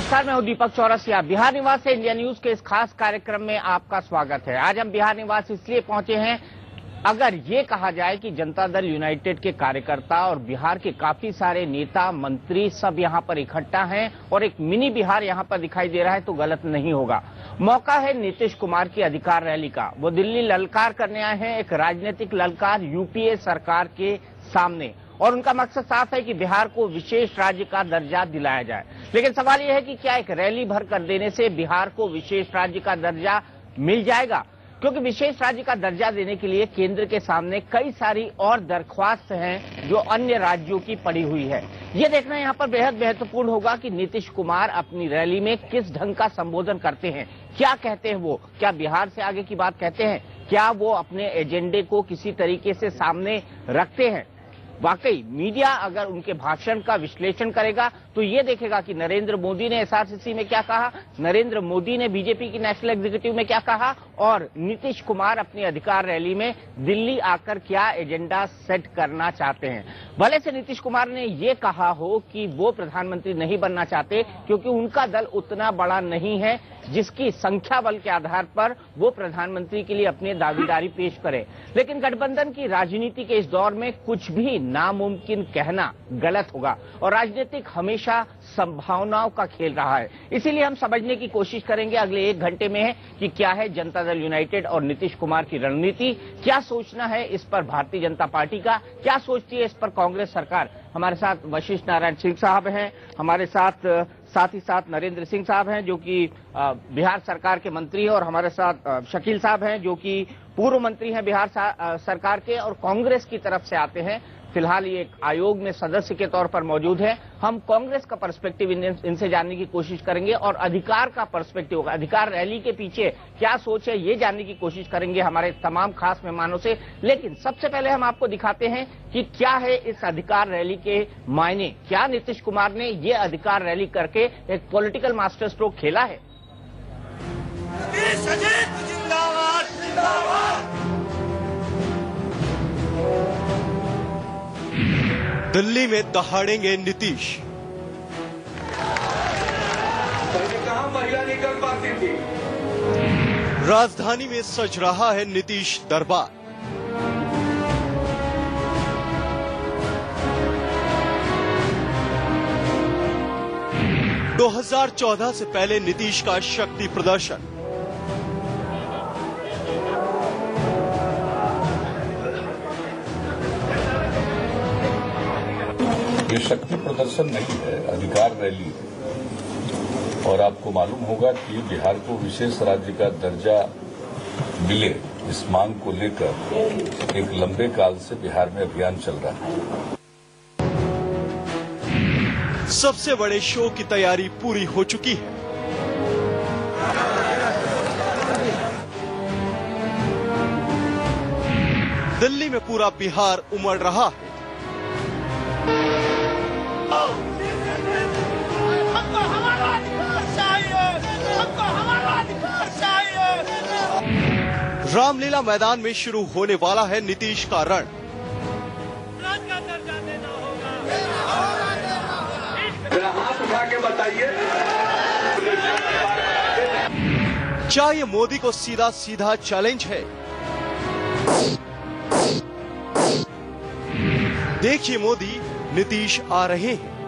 नमस्कार, मैं हूं दीपक चौरसिया। बिहार निवास से इंडिया न्यूज के इस खास कार्यक्रम में आपका स्वागत है। आज हम बिहार निवास इसलिए पहुंचे हैं, अगर ये कहा जाए कि जनता दल यूनाइटेड के कार्यकर्ता और बिहार के काफी सारे नेता मंत्री सब यहां पर इकट्ठा हैं और एक मिनी बिहार यहां पर दिखाई दे रहा है तो गलत नहीं होगा। मौका है नीतीश कुमार की अधिकार रैली का। वो दिल्ली ललकार करने आए हैं, एक राजनीतिक ललकार यूपीए सरकार के सामने, और उनका मकसद साफ है कि बिहार को विशेष राज्य का दर्जा दिलाया जाए। लेकिन सवाल यह है कि क्या एक रैली भर कर देने से बिहार को विशेष राज्य का दर्जा मिल जाएगा? क्योंकि विशेष राज्य का दर्जा देने के लिए केंद्र के सामने कई सारी और दरख्वास्त हैं जो अन्य राज्यों की पड़ी हुई है। ये देखना यहाँ पर बेहद महत्वपूर्ण होगा कि नीतीश कुमार अपनी रैली में किस ढंग का संबोधन करते हैं, क्या कहते हैं वो, क्या बिहार से आगे की बात कहते हैं, क्या वो अपने एजेंडे को किसी तरीके से सामने रखते हैं। वाकई मीडिया अगर उनके भाषण का विश्लेषण करेगा तो ये देखेगा कि नरेंद्र मोदी ने एसआरसीसी में क्या कहा, नरेंद्र मोदी ने बीजेपी की नेशनल एग्जीक्यूटिव में क्या कहा, और नीतीश कुमार अपनी अधिकार रैली में दिल्ली आकर क्या एजेंडा सेट करना चाहते हैं। भले से नीतीश कुमार ने ये कहा हो कि वो प्रधानमंत्री नहीं बनना चाहते क्योंकि उनका दल उतना बड़ा नहीं है जिसकी संख्या बल के आधार पर वो प्रधानमंत्री के लिए अपनी दावेदारी पेश करे, लेकिन गठबंधन की राजनीति के इस दौर में कुछ भी नामुमकिन कहना गलत होगा और राजनीतिक हमेशा संभावनाओं का खेल रहा है। इसीलिए हम समझने की कोशिश करेंगे अगले एक घंटे में कि क्या है जनता दल यूनाइटेड और नीतीश कुमार की रणनीति, क्या सोचना है इस पर भारतीय जनता पार्टी का, क्या सोचती है इस पर कांग्रेस सरकार। हमारे साथ वशिष्ठ नारायण सिंह साहब हैं, हमारे साथ ही साथ नरेंद्र सिंह साहब हैं जो कि बिहार सरकार के मंत्री हैं, और हमारे साथ शकील साहब हैं जो कि पूर्व मंत्री हैं बिहार सरकार के और कांग्रेस की तरफ से आते हैं। फिलहाल ये एक आयोग में सदस्य के तौर पर मौजूद है। हम कांग्रेस का पर्सपेक्टिव इनसे जानने की कोशिश करेंगे और अधिकार का पर्सपेक्टिव होगा, अधिकार रैली के पीछे क्या सोच है ये जानने की कोशिश करेंगे हमारे तमाम खास मेहमानों से। लेकिन सबसे पहले हम आपको दिखाते हैं कि क्या है इस अधिकार रैली के मायने, क्या नीतीश कुमार ने ये अधिकार रैली करके एक पॉलिटिकल मास्टर स्ट्रोक खेला है। दिल्ली में दहाड़ेंगे नीतीश। कहां महिला निकल पाती थी। राजधानी में सज रहा है नीतीश दरबार। – 2014 से पहले नीतीश का शक्ति प्रदर्शन। ये शक्ति प्रदर्शन नहीं है, अधिकार रैली है। और आपको मालूम होगा कि बिहार को विशेष राज्य का दर्जा मिले, इस मांग को लेकर एक लंबे काल से बिहार में अभियान चल रहा है। सबसे बड़े शो की तैयारी पूरी हो चुकी है। दिल्ली में पूरा बिहार उमड़ रहा है। रामलीला मैदान में शुरू होने वाला है नीतीश का रण। हाथ उठा के बताइए। क्या ये मोदी को सीधा सीधा चैलेंज है? देखिए मोदी, नीतीश आ रहे हैं।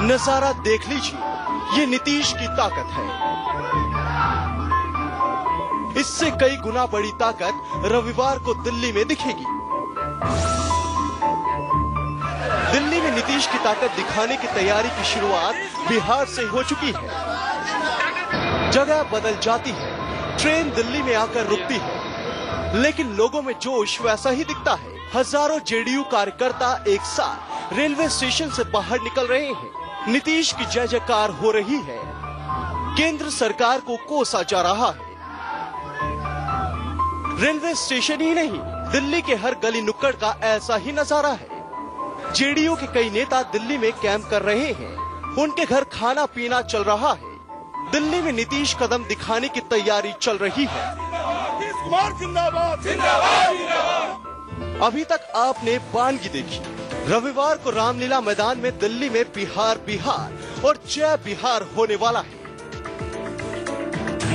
नजारा देख लीजिए, ये नीतीश की ताकत है। इससे कई गुना बड़ी ताकत रविवार को दिल्ली में दिखेगी। दिल्ली में नीतीश की ताकत दिखाने की तैयारी की शुरुआत बिहार से हो चुकी है। जगह बदल जाती है, ट्रेन दिल्ली में आकर रुकती है, लेकिन लोगों में जोश वैसा ही दिखता है। हजारों जेडीयू कार्यकर्ता एक साथ रेलवे स्टेशन से बाहर निकल रहे हैं। नीतीश की जय जयकार हो रही है। केंद्र सरकार को कोसा जा रहा है। रेलवे स्टेशन ही नहीं, दिल्ली के हर गली नुक्कड़ का ऐसा ही नजारा है। जेडीयू के कई नेता दिल्ली में कैंप कर रहे हैं, उनके घर खाना पीना चल रहा है। दिल्ली में नीतीश कदम दिखाने की तैयारी चल रही है। कुमार जिंदाबाद जिंदाबाद जिंदाबाद। अभी तक आपने बानगी देखी। रविवार को रामलीला मैदान में दिल्ली में बिहार बिहार और जय बिहार होने वाला है।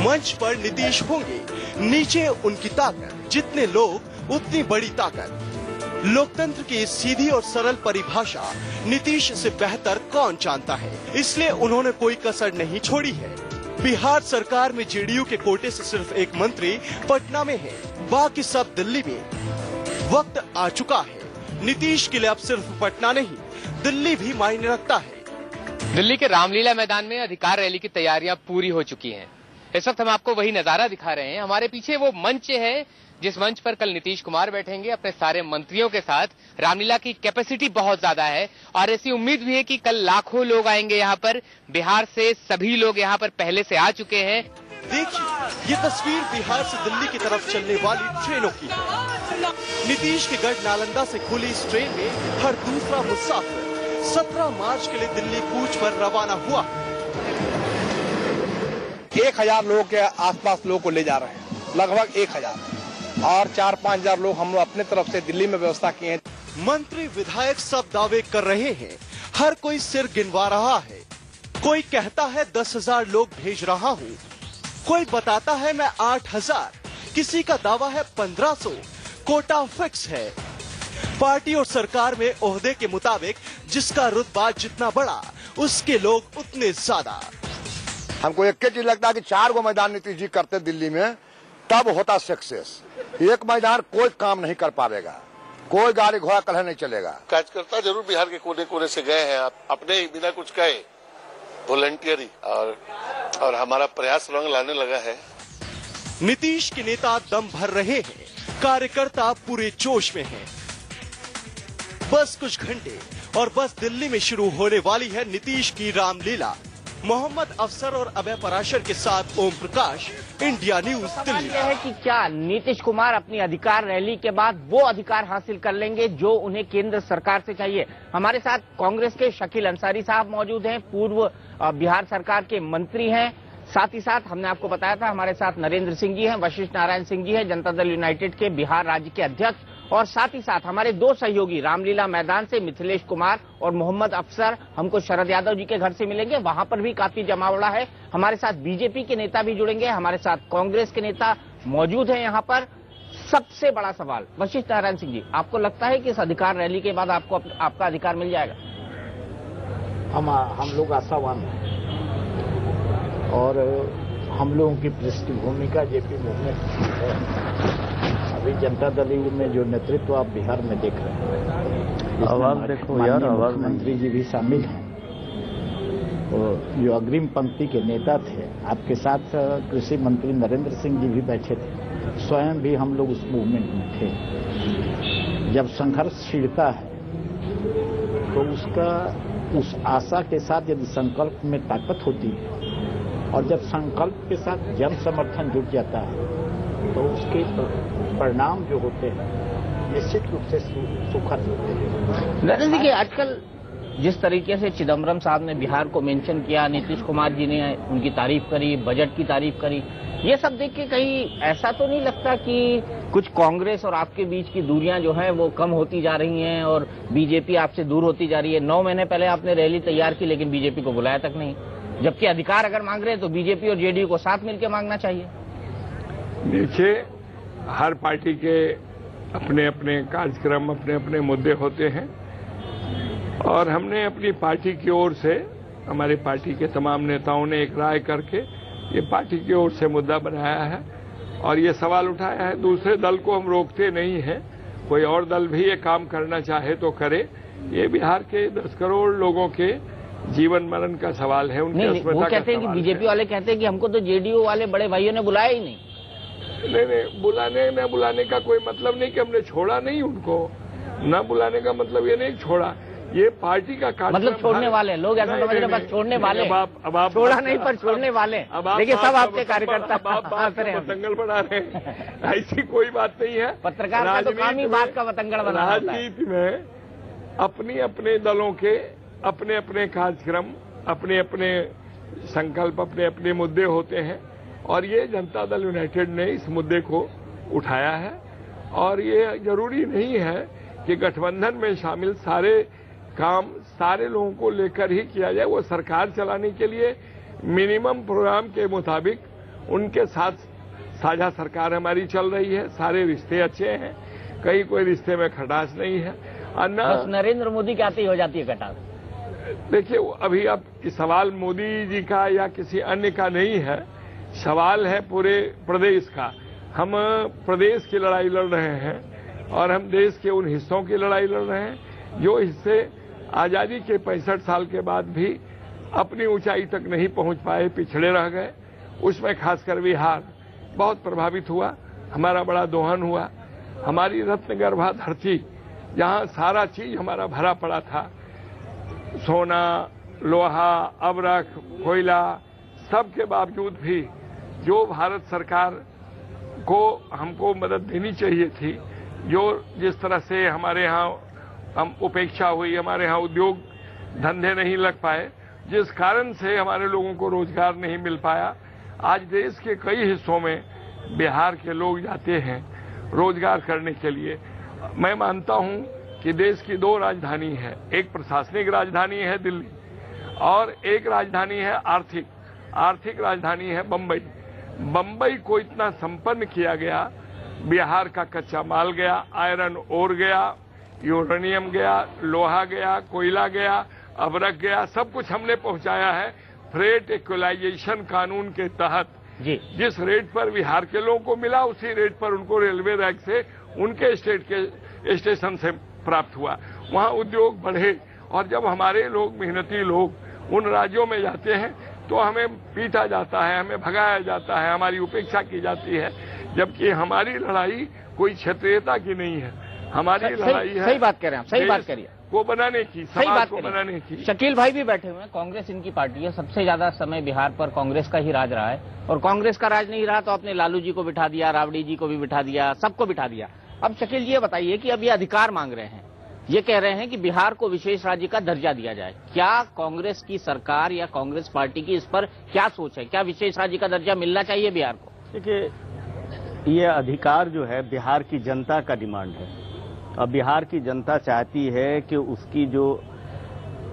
मंच पर नीतीश होंगे, नीचे उनकी ताकत, जितने लोग उतनी बड़ी ताकत। लोकतंत्र की सीधी और सरल परिभाषा नीतीश से बेहतर कौन जानता है, इसलिए उन्होंने कोई कसर नहीं छोड़ी है। बिहार सरकार में जेडीयू के कोटे से सिर्फ एक मंत्री पटना में है, बाकी सब दिल्ली में। वक्त आ चुका है, नीतीश के लिए अब सिर्फ पटना नहीं, दिल्ली भी मायने रखता है। दिल्ली के रामलीला मैदान में अधिकार रैली की तैयारियां पूरी हो चुकी हैं। इस वक्त हम आपको वही नजारा दिखा रहे हैं। हमारे पीछे वो मंच है जिस मंच पर कल नीतीश कुमार बैठेंगे अपने सारे मंत्रियों के साथ। रामलीला की कैपेसिटी बहुत ज्यादा है और ऐसी उम्मीद भी है कि कल लाखों लोग आएंगे यहाँ पर। बिहार से सभी लोग यहाँ पर पहले से आ चुके हैं। देखिए, ये तस्वीर बिहार से दिल्ली की तरफ चलने वाली ट्रेनों की है। नीतीश के गढ़ नालंदा से खुली इस ट्रेन में हर दूसरा मुसाफिर 17 मार्च के लिए दिल्ली कूच पर रवाना हुआ। 1000 लोगों के आसपास लोगों को ले जा रहे हैं, लगभग 1000, और 4-5 हजार लोग हम लोग अपने तरफ से दिल्ली में व्यवस्था किए हैं। मंत्री विधायक सब दावे कर रहे हैं, हर कोई सिर गिनवा रहा है। कोई कहता है 10,000 लोग भेज रहा हूँ, कोई बताता है मैं 8,000, किसी का दावा है 1500। कोटा फिक्स है। पार्टी और सरकार में ओहदे के मुताबिक जिसका रुतबा जितना बड़ा, उसके लोग उतने ज्यादा। हमको एक चीज लगता है कि 4 गो मैदान नीतीश जी करते दिल्ली में, तब होता सक्सेस। एक मैदान कोई काम नहीं कर पाएगा, कोई गाड़ी घोड़ा कलह नहीं चलेगा। कार्यकर्ता जरूर बिहार के कोने कोने से गए हैं, अपने ही बिना कुछ कहे, वॉलंटियरी, और हमारा प्रयास रंग लाने लगा है। नीतीश के नेता दम भर रहे हैं, कार्यकर्ता पूरे जोश में हैं। बस कुछ घंटे और बस दिल्ली में शुरू होने वाली है नीतीश की रामलीला। मोहम्मद अफसर और अभय पराशर के साथ ओम प्रकाश, इंडिया न्यूज दिल्ली। यह है कि क्या नीतीश कुमार अपनी अधिकार रैली के बाद वो अधिकार हासिल कर लेंगे जो उन्हें केंद्र सरकार से चाहिए। हमारे साथ कांग्रेस के शकील अंसारी साहब मौजूद हैं, पूर्व बिहार सरकार के मंत्री हैं। साथ ही साथ हमने आपको बताया था हमारे साथ नरेंद्र सिंह जी हैं, वशिष्ठ नारायण सिंह जी हैं, जनता दल यूनाइटेड के बिहार राज्य के अध्यक्ष, और साथ ही साथ हमारे 2 सहयोगी रामलीला मैदान से मिथिलेश कुमार और मोहम्मद अफसर हमको शरद यादव जी के घर से मिलेंगे। वहां पर भी काफी जमावड़ा है। हमारे साथ बीजेपी के नेता भी जुड़ेंगे, हमारे साथ कांग्रेस के नेता मौजूद हैं यहाँ पर। सबसे बड़ा सवाल, वशिष्ठ नारायण सिंह जी, आपको लगता है कि इस अधिकार रैली के बाद आपको आपका अधिकार मिल जाएगा? हम लोग आशावान हैं और हम लोगों की पृष्ठभूमि का जेपी मूवमेंट है। अभी जनता दल में जो नेतृत्व आप बिहार में देख रहे हैं, आवाज देखो यार, आवाज मंत्री जी भी शामिल हैं और जो अग्रिम पंक्ति के नेता थे, आपके साथ कृषि मंत्री नरेंद्र सिंह जी भी बैठे थे, स्वयं भी हम लोग उस मूवमेंट में थे। जब संघर्ष छिड़ता है तो उसका उस आशा के साथ यदि संकल्प में ताकत होती है और जब संकल्प के साथ जन समर्थन जुट जाता है तो उसके परिणाम जो होते हैं निश्चित रूप से सुखद होते हैं। नरेंद्र जी, आजकल जिस तरीके से चिदम्बरम साहब ने बिहार को मेंशन किया, नीतीश कुमार जी ने उनकी तारीफ करी, बजट की तारीफ करी, ये सब देख के कहीं ऐसा तो नहीं लगता कि कुछ कांग्रेस और आपके बीच की दूरियां जो हैं वो कम होती जा रही हैं और बीजेपी आपसे दूर होती जा रही है? 9 महीने पहले आपने रैली तैयार की लेकिन बीजेपी को बुलाया तक नहीं, जबकि अधिकार अगर मांग रहे हैं तो बीजेपी और जेडीयू को साथ मिलकर मांगना चाहिए। देखिए, हर पार्टी के अपने अपने कार्यक्रम, अपने अपने मुद्दे होते हैं और हमने अपनी पार्टी की ओर से, हमारी पार्टी के तमाम नेताओं ने एक राय करके ये पार्टी की ओर से मुद्दा बनाया है और ये सवाल उठाया है। दूसरे दल को हम रोकते नहीं हैं, कोई और दल भी ये काम करना चाहे तो करे। ये बिहार के 10 करोड़ लोगों के जीवन मरण का सवाल है, उनकी अस्मिता का सवाल है। वो कहते हैं कि बीजेपी वाले कहते हैं कि हमको तो जेडीयू वाले बड़े भाइयों ने बुलाया ही नहीं। नहीं, बुलाने न बुलाने का कोई मतलब नहीं कि हमने छोड़ा नहीं उनको। न बुलाने का मतलब ये नहीं छोड़ा, ये पार्टी का कार्यक्रम। मतलब छोड़ने वाले लोग ऐसा समझ रहे बस छोड़ने वाले, अब आप छोड़ा नहीं पर छोड़ने वाले। देखिए, सब आपके कार्यकर्ता मतंगल बना रहे हैं, ऐसी कोई बात नहीं है। पत्रकार का तो काम ही बात का मतंगल बनाना होता है। राजनीति में अपने अपने दलों के अपने अपने कार्यक्रम, अपने अपने संकल्प, अपने अपने मुद्दे होते हैं और ये जनता दल यूनाइटेड ने इस मुद्दे को उठाया है। और ये जरूरी नहीं है कि गठबंधन में शामिल सारे काम सारे लोगों को लेकर ही किया जाए। वो सरकार चलाने के लिए मिनिमम प्रोग्राम के मुताबिक उनके साथ साझा सरकार हमारी चल रही है। सारे रिश्ते अच्छे हैं, कहीं कोई रिश्ते में खटास नहीं है। बस नरेंद्र मोदी के आते ही हो जाती है खटास। देखिए, अभी अब सवाल मोदी जी का या किसी अन्य का नहीं है, सवाल है पूरे प्रदेश का। हम प्रदेश की लड़ाई लड़ रहे हैं और हम देश के उन हिस्सों की लड़ाई लड़ रहे हैं जो हिस्से आजादी के 65 साल के बाद भी अपनी ऊंचाई तक नहीं पहुंच पाए, पिछड़े रह गए। उसमें खासकर बिहार बहुत प्रभावित हुआ, हमारा बड़ा दोहन हुआ। हमारी रत्नगर्भा धरती, जहां सारा चीज हमारा भरा पड़ा था, सोना, लोहा, अबरख, कोयला, सब के बावजूद भी जो भारत सरकार को हमको मदद देनी चाहिए थी, जो जिस तरह से हमारे यहाँ हम उपेक्षा हुई, हमारे यहाँ उद्योग धंधे नहीं लग पाए, जिस कारण से हमारे लोगों को रोजगार नहीं मिल पाया। आज देश के कई हिस्सों में बिहार के लोग जाते हैं रोजगार करने के लिए। मैं मानता हूं कि देश की 2 राजधानी है, एक प्रशासनिक राजधानी है दिल्ली और एक राजधानी है आर्थिक राजधानी है बम्बई। बम्बई को इतना संपन्न किया गया, बिहार का कच्चा माल गया, आयरन ओर गया, यूरेनियम गया, लोहा गया, कोयला गया, अबरख गया, सब कुछ हमने पहुंचाया है। फ्रेट इक्वलाइजेशन कानून के तहत जिस रेट पर बिहार के लोगों को मिला, उसी रेट पर उनको रेलवे रैक से उनके स्टेट के स्टेशन से प्राप्त हुआ। वहां उद्योग बढ़े और जब हमारे लोग, मेहनती लोग उन राज्यों में जाते हैं तो हमें पीटा जाता है, हमें भगाया जाता है, हमारी उपेक्षा की जाती है। जबकि हमारी लड़ाई कोई क्षेत्रीयता की नहीं है, हमारी लड़ाई है, सही बात कह रहे हैं, सही बात करिए, को बनाने की, सही बात को बनाने की। शकील भाई भी बैठे हुए हैं। कांग्रेस इनकी पार्टी है, सबसे ज्यादा समय बिहार पर कांग्रेस का ही राज रहा है और कांग्रेस का राज नहीं रहा तो आपने लालू जी को बिठा दिया, राबड़ी जी को भी बिठा दिया, सबको बिठा दिया। अब शकील ये बताइए कि अब ये अधिकार मांग रहे हैं, ये कह रहे हैं कि बिहार को विशेष राज्य का दर्जा दिया जाए। क्या कांग्रेस की सरकार या कांग्रेस पार्टी की इस पर क्या सोच है? क्या विशेष राज्य का दर्जा मिलना चाहिए बिहार को? देखिए, ये अधिकार जो है बिहार की जनता का डिमांड है। अब बिहार की जनता चाहती है कि उसकी जो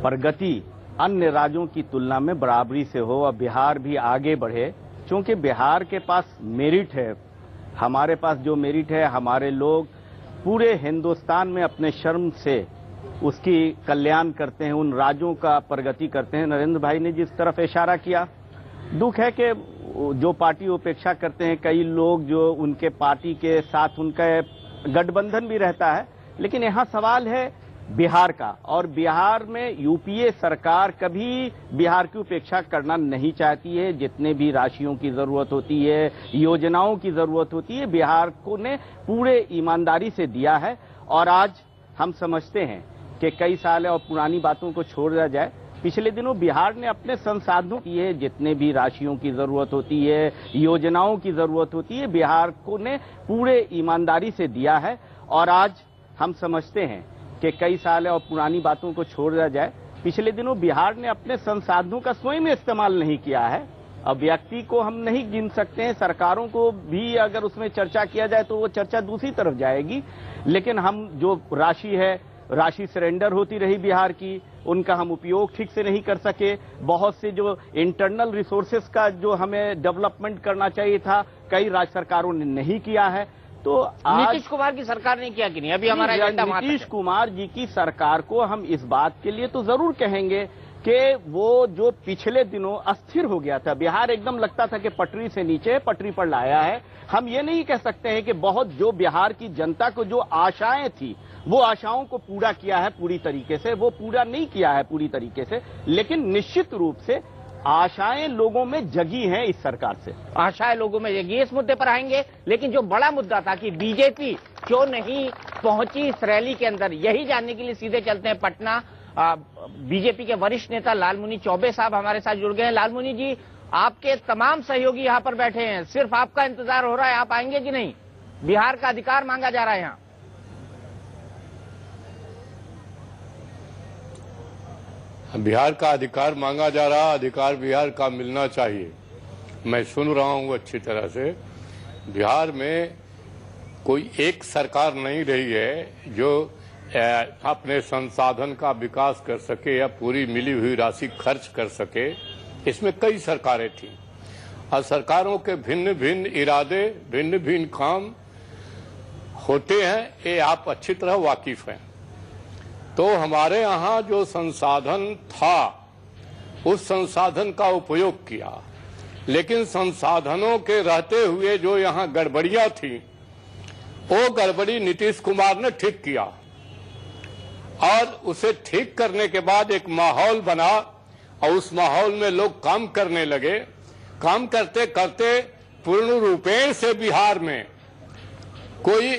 प्रगति अन्य राज्यों की तुलना में बराबरी से हो और बिहार भी आगे बढ़े। क्योंकि बिहार के पास मेरिट है, हमारे पास जो मेरिट है, हमारे लोग पूरे हिंदुस्तान में अपने श्रम से उसकी कल्याण करते हैं, उन राज्यों का प्रगति करते हैं। नरेंद्र भाई ने जिस तरफ इशारा किया, दुख है कि जो पार्टी उपेक्षा करते हैं कई लोग, जो उनके पार्टी के साथ उनका गठबंधन भी रहता है, लेकिन यहाँ सवाल है बिहार का। और बिहार में यूपीए सरकार कभी बिहार की उपेक्षा करना नहीं चाहती है। जितने भी राशियों की जरूरत होती है, योजनाओं की जरूरत होती है, बिहार को ने पूरे ईमानदारी से दिया है। और आज हम समझते हैं कि कई साल और पुरानी बातों को छोड़ दिया जाए, पिछले दिनों बिहार ने अपने संसाधनों की है, जितने भी राशियों की जरूरत होती है, योजनाओं की जरूरत होती है, बिहार को ने पूरे ईमानदारी से दिया है। और आज हम समझते हैं कि कई साल और पुरानी बातों को छोड़ दिया जाए, पिछले दिनों बिहार ने अपने संसाधनों का स्वयं इस्तेमाल नहीं किया है। अब व्यक्ति को हम नहीं गिन सकते हैं, सरकारों को भी अगर उसमें चर्चा किया जाए तो वो चर्चा दूसरी तरफ जाएगी। लेकिन हम जो राशि सरेंडर होती रही बिहार की, उनका हम उपयोग ठीक से नहीं कर सके। बहुत से जो इंटरनल रिसोर्सेस का जो हमें डेवलपमेंट करना चाहिए था, कई राज्य सरकारों ने नहीं किया है। तो नीतीश कुमार की सरकार ने किया कि नहीं? अभी हमारा एजेंडा नीतीश कुमार जी की सरकार को हम इस बात के लिए तो जरूर कहेंगे कि वो जो पिछले दिनों अस्थिर हो गया था, बिहार एकदम लगता था कि पटरी से नीचे पटरी पर लाया है। हम ये नहीं कह सकते हैं कि बहुत जो बिहार की जनता को जो आशाएं थी, वो आशाओं को पूरा किया है पूरी तरीके से, वो पूरा नहीं किया है पूरी तरीके से, लेकिन निश्चित रूप से आशाएं लोगों में जगी हैं इस सरकार से। आशाएं लोगों में जगी, इस मुद्दे पर आएंगे। लेकिन जो बड़ा मुद्दा था कि बीजेपी क्यों नहीं पहुंची इस रैली के अंदर, यही जानने के लिए सीधे चलते हैं पटना। बीजेपी के वरिष्ठ नेता लालमुनि चौबे साहब हमारे साथ जुड़ गए हैं। लालमुनि जी, आपके तमाम सहयोगी यहाँ पर बैठे हैं, सिर्फ आपका इंतजार हो रहा है, आप आएंगे कि नहीं? बिहार का अधिकार मांगा जा रहा है यहाँ। बिहार का अधिकार मांगा जा रहा, अधिकार बिहार का मिलना चाहिए। मैं सुन रहा हूं अच्छी तरह से। बिहार में कोई एक सरकार नहीं रही है जो अपने संसाधन का विकास कर सके या पूरी मिली हुई राशि खर्च कर सके। इसमें कई सरकारें थी और सरकारों के भिन्न भिन्न इरादे, भिन्न भिन्न काम होते हैं, ये आप अच्छी तरह वाकिफ हैं। तो हमारे यहाँ जो संसाधन था उस संसाधन का उपयोग किया, लेकिन संसाधनों के रहते हुए जो यहाँ गड़बड़ियां थी वो गड़बड़ी नीतीश कुमार ने ठीक किया और उसे ठीक करने के बाद एक माहौल बना और उस माहौल में लोग काम करने लगे। काम करते करते पूर्ण रूपेण से बिहार में कोई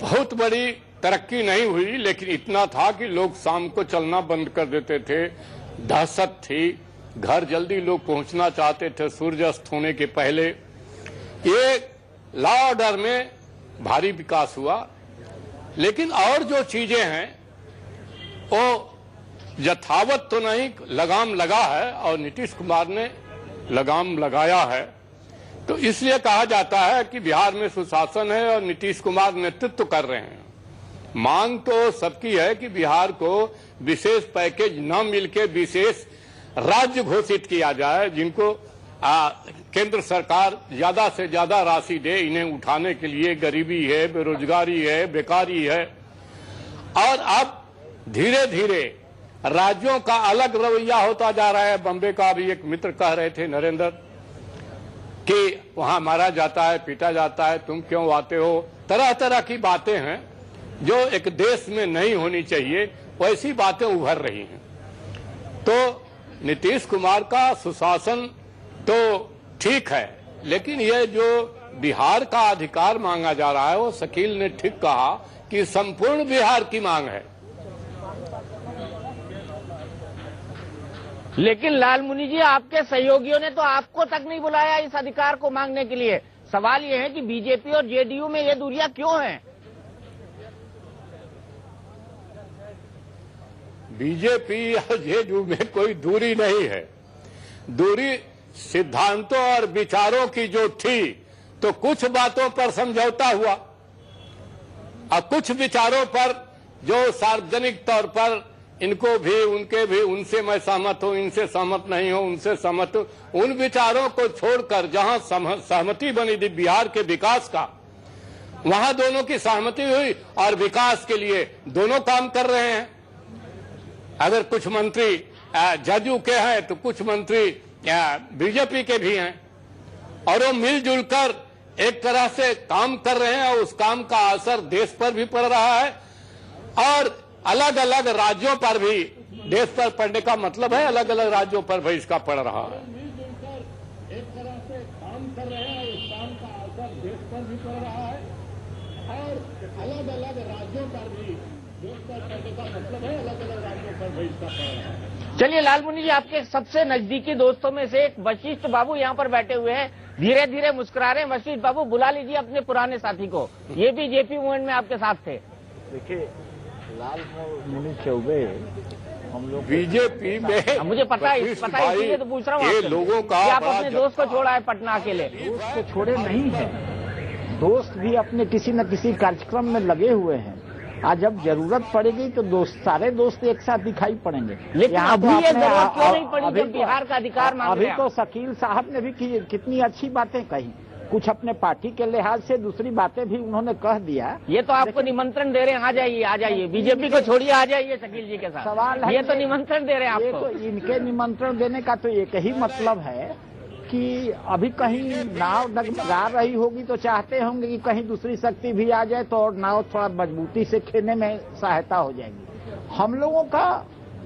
बहुत बड़ी तरक्की नहीं हुई, लेकिन इतना था कि लोग शाम को चलना बंद कर देते थे, दहशत थी, घर जल्दी लोग पहुंचना चाहते थे सूर्य अस्त होने के पहले। ये लॉ ऑर्डर में भारी विकास हुआ, लेकिन और जो चीजें हैं वो यथावत तो नहीं, लगाम लगा है और नीतीश कुमार ने लगाम लगाया है। तो इसलिए कहा जाता है कि बिहार में सुशासन है और नीतीश कुमार नेतृत्व कर रहे हैं। मांग तो सबकी है कि बिहार को विशेष पैकेज न मिलके विशेष राज्य घोषित किया जाए, जिनको केंद्र सरकार ज्यादा से ज्यादा राशि दे इन्हें उठाने के लिए। गरीबी है, बेरोजगारी है, बेकारी है। और अब धीरे धीरे राज्यों का अलग रवैया होता जा रहा है। बम्बे का भी एक मित्र कह रहे थे, नरेंद्र, कि वहां मारा जाता है, पीटा जाता है, तुम क्यों आते हो। तरह तरह की बातें हैं जो एक देश में नहीं होनी चाहिए, वैसी बातें उभर रही हैं। तो नीतीश कुमार का सुशासन तो ठीक है, लेकिन ये जो बिहार का अधिकार मांगा जा रहा है वो शकील ने ठीक कहा कि संपूर्ण बिहार की मांग है। लेकिन लालमुनि जी, आपके सहयोगियों ने तो आपको तक नहीं बुलाया इस अधिकार को मांगने के लिए। सवाल यह है कि बीजेपी और जेडीयू में ये दूरियां क्यों हैं? बीजेपी और जेडीयू में कोई दूरी नहीं है। दूरी सिद्धांतों और विचारों की जो थी, तो कुछ बातों पर समझौता हुआ और कुछ विचारों पर जो सार्वजनिक तौर पर इनको भी उनके भी, उनसे मैं सहमत हूं, इनसे सहमत नहीं हूं, उनसे सहमत हूं, उन विचारों को छोड़कर जहां सहमति बनी थी बिहार के विकास का, वहां दोनों की सहमति हुई और विकास के लिए दोनों काम कर रहे हैं। अगर कुछ मंत्री जदयू के हैं तो कुछ मंत्री बीजेपी के भी हैं और वो मिलजुल कर एक तरह से काम कर रहे हैं और उस काम का असर देश पर भी पड़ रहा है और अलग अलग राज्यों पर भी। देश पर पड़ने का मतलब है अलग अलग राज्यों पर भी इसका पड़ रहा है। एक तरह से काम कर रहे हैं, उस काम का असर देश पर भी पड़ रहा है और अलग अलग राज्यों पर भी देश पर पड़ने का मतलब है अलग अलग राज्यों पर भी इसका पड़ रहा है। चलिए लालमुनि जी, आपके सबसे नजदीकी दोस्तों में से एक वशिष्ठ बाबू यहाँ पर बैठे हुए हैं, धीरे धीरे मुस्कुरा रहे हैं। वशिष्ठ बाबू, बुला लीजिए अपने पुराने साथी को, ये भी जेपी मूवमेंट में आपके साथ थे। देखिए, लालमुनि चौबे हम लोग बीजेपी में, मुझे पता है इसीलिए तो पूछ रहा हूँ। ये लोगों का आप अपने दोस्त को छोड़ा है पटना अकेले? दोस्त को छोड़े नहीं है, दोस्त भी अपने किसी न किसी कार्यक्रम में लगे हुए हैं। आज जब जरूरत पड़ेगी तो दोस्त, सारे दोस्त एक साथ दिखाई पड़ेंगे। लेकिन अभी ये जरूरत क्यों नहीं पड़ी जब बिहार का अधिकार मांग रहे हैं? अभी तो शकील साहब ने भी कितनी अच्छी बातें कही, कुछ अपने पार्टी के लिहाज से, दूसरी बातें भी उन्होंने कह दिया। ये तो आपको निमंत्रण दे रहे हैं, आ जाइए आ जाइए, बीजेपी को छोड़िए, आ जाइए शकील जी के साथ। सवाल है, ये तो निमंत्रण दे रहे हैं आपको। तो इनके निमंत्रण देने का तो एक ही मतलब है कि अभी कहीं नाव डगमगा रही होगी तो चाहते होंगे कि कहीं दूसरी शक्ति भी आ जाए तो और नाव थोड़ा मजबूती से खेने में सहायता हो जाएगी। हम लोगों का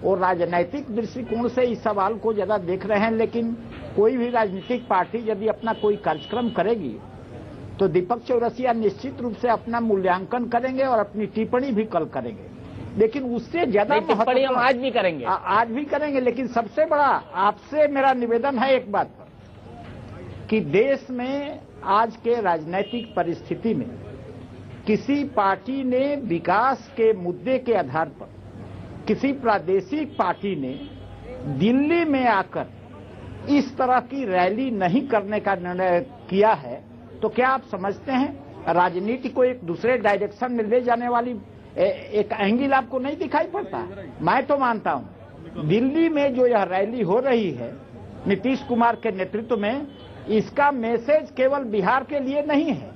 और राजनैतिक दृष्टिकोण से इस सवाल को ज्यादा देख रहे हैं, लेकिन कोई भी राजनीतिक पार्टी यदि अपना कोई कार्यक्रम करेगी तो दीपक चौरसिया निश्चित रूप से अपना मूल्यांकन करेंगे और अपनी टिप्पणी भी कल करेंगे। लेकिन उससे ज्यादा टिप्पणी हम आज भी करेंगे, आज भी करेंगे। लेकिन सबसे बड़ा आपसे मेरा निवेदन है एक बात पर कि देश में आज के राजनीतिक परिस्थिति में किसी पार्टी ने विकास के मुद्दे के आधार पर, किसी प्रादेशिक पार्टी ने दिल्ली में आकर इस तरह की रैली नहीं करने का निर्णय किया है, तो क्या आप समझते हैं राजनीति को एक दूसरे डायरेक्शन में ले जाने वाली एक एंगल आपको नहीं दिखाई पड़ता? मैं तो मानता हूं दिल्ली में जो यह रैली हो रही है नीतीश कुमार के नेतृत्व में, इसका मैसेज केवल बिहार के लिए नहीं है,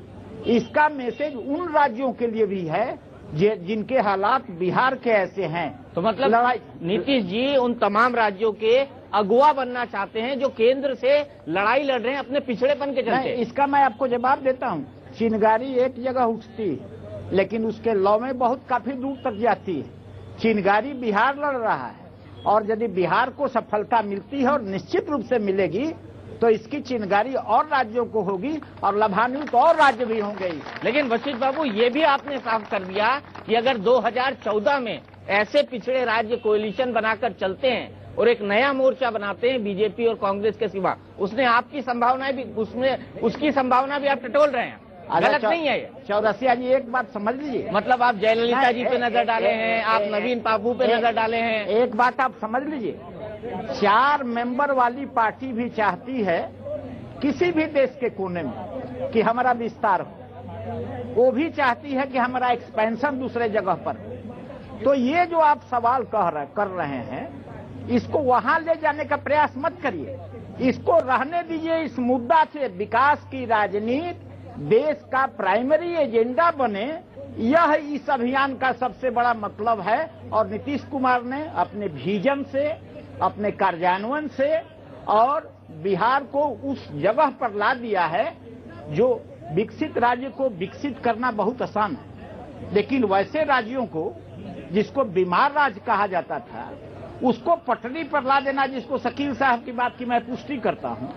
इसका मैसेज उन राज्यों के लिए भी है जिनके हालात बिहार के ऐसे हैं। तो मतलब नीतीश जी उन तमाम राज्यों के अगुवा बनना चाहते हैं जो केंद्र से लड़ाई लड़ रहे हैं अपने पिछड़ेपन के चलते। इसका मैं आपको जवाब देता हूं। चिनगारी एक जगह उठती है लेकिन उसके लौ में बहुत काफी दूर तक जाती है। चिनगारी बिहार लड़ रहा है और यदि बिहार को सफलता मिलती है और निश्चित रूप से मिलेगी तो इसकी चिनगारी और राज्यों को होगी और लाभान्वित और राज्य भी होंगे। लेकिन वशिष्ठ बाबू ये भी आपने साफ कर दिया कि अगर 2014 में ऐसे पिछड़े राज्य कोएलिशन बनाकर चलते हैं और एक नया मोर्चा बनाते हैं बीजेपी और कांग्रेस के सिवा, उसने आपकी संभावनाएं भी उसकी संभावना भी आप टटोल रहे हैं। गलत नहीं है ये? चौरसिया जी एक बात समझ लीजिए, मतलब आप जयललिता जी पे नजर डाले हैं, आप नवीन बाबू पे नजर डाले हैं। एक बात आप समझ लीजिए, 4 मेंबर वाली पार्टी भी चाहती है किसी भी देश के कोने में कि हमारा विस्तार हो, वो भी चाहती है कि हमारा एक्सपेंशन दूसरे जगह पर। तो ये जो आप सवाल कर रहे हैं इसको वहां ले जाने का प्रयास मत करिए, इसको रहने दीजिए। इस मुद्दा से विकास की राजनीति देश का प्राइमरी एजेंडा बने, यह इस अभियान का सबसे बड़ा मतलब है। और नीतीश कुमार ने अपने विजन से, अपने कार्यान्वयन से और बिहार को उस जगह पर ला दिया है जो विकसित राज्य को विकसित करना बहुत आसान है, लेकिन वैसे राज्यों को जिसको बीमार राज्य कहा जाता था उसको पटरी पर ला देना, जिसको शकील साहब की बात की मैं पुष्टि करता हूं,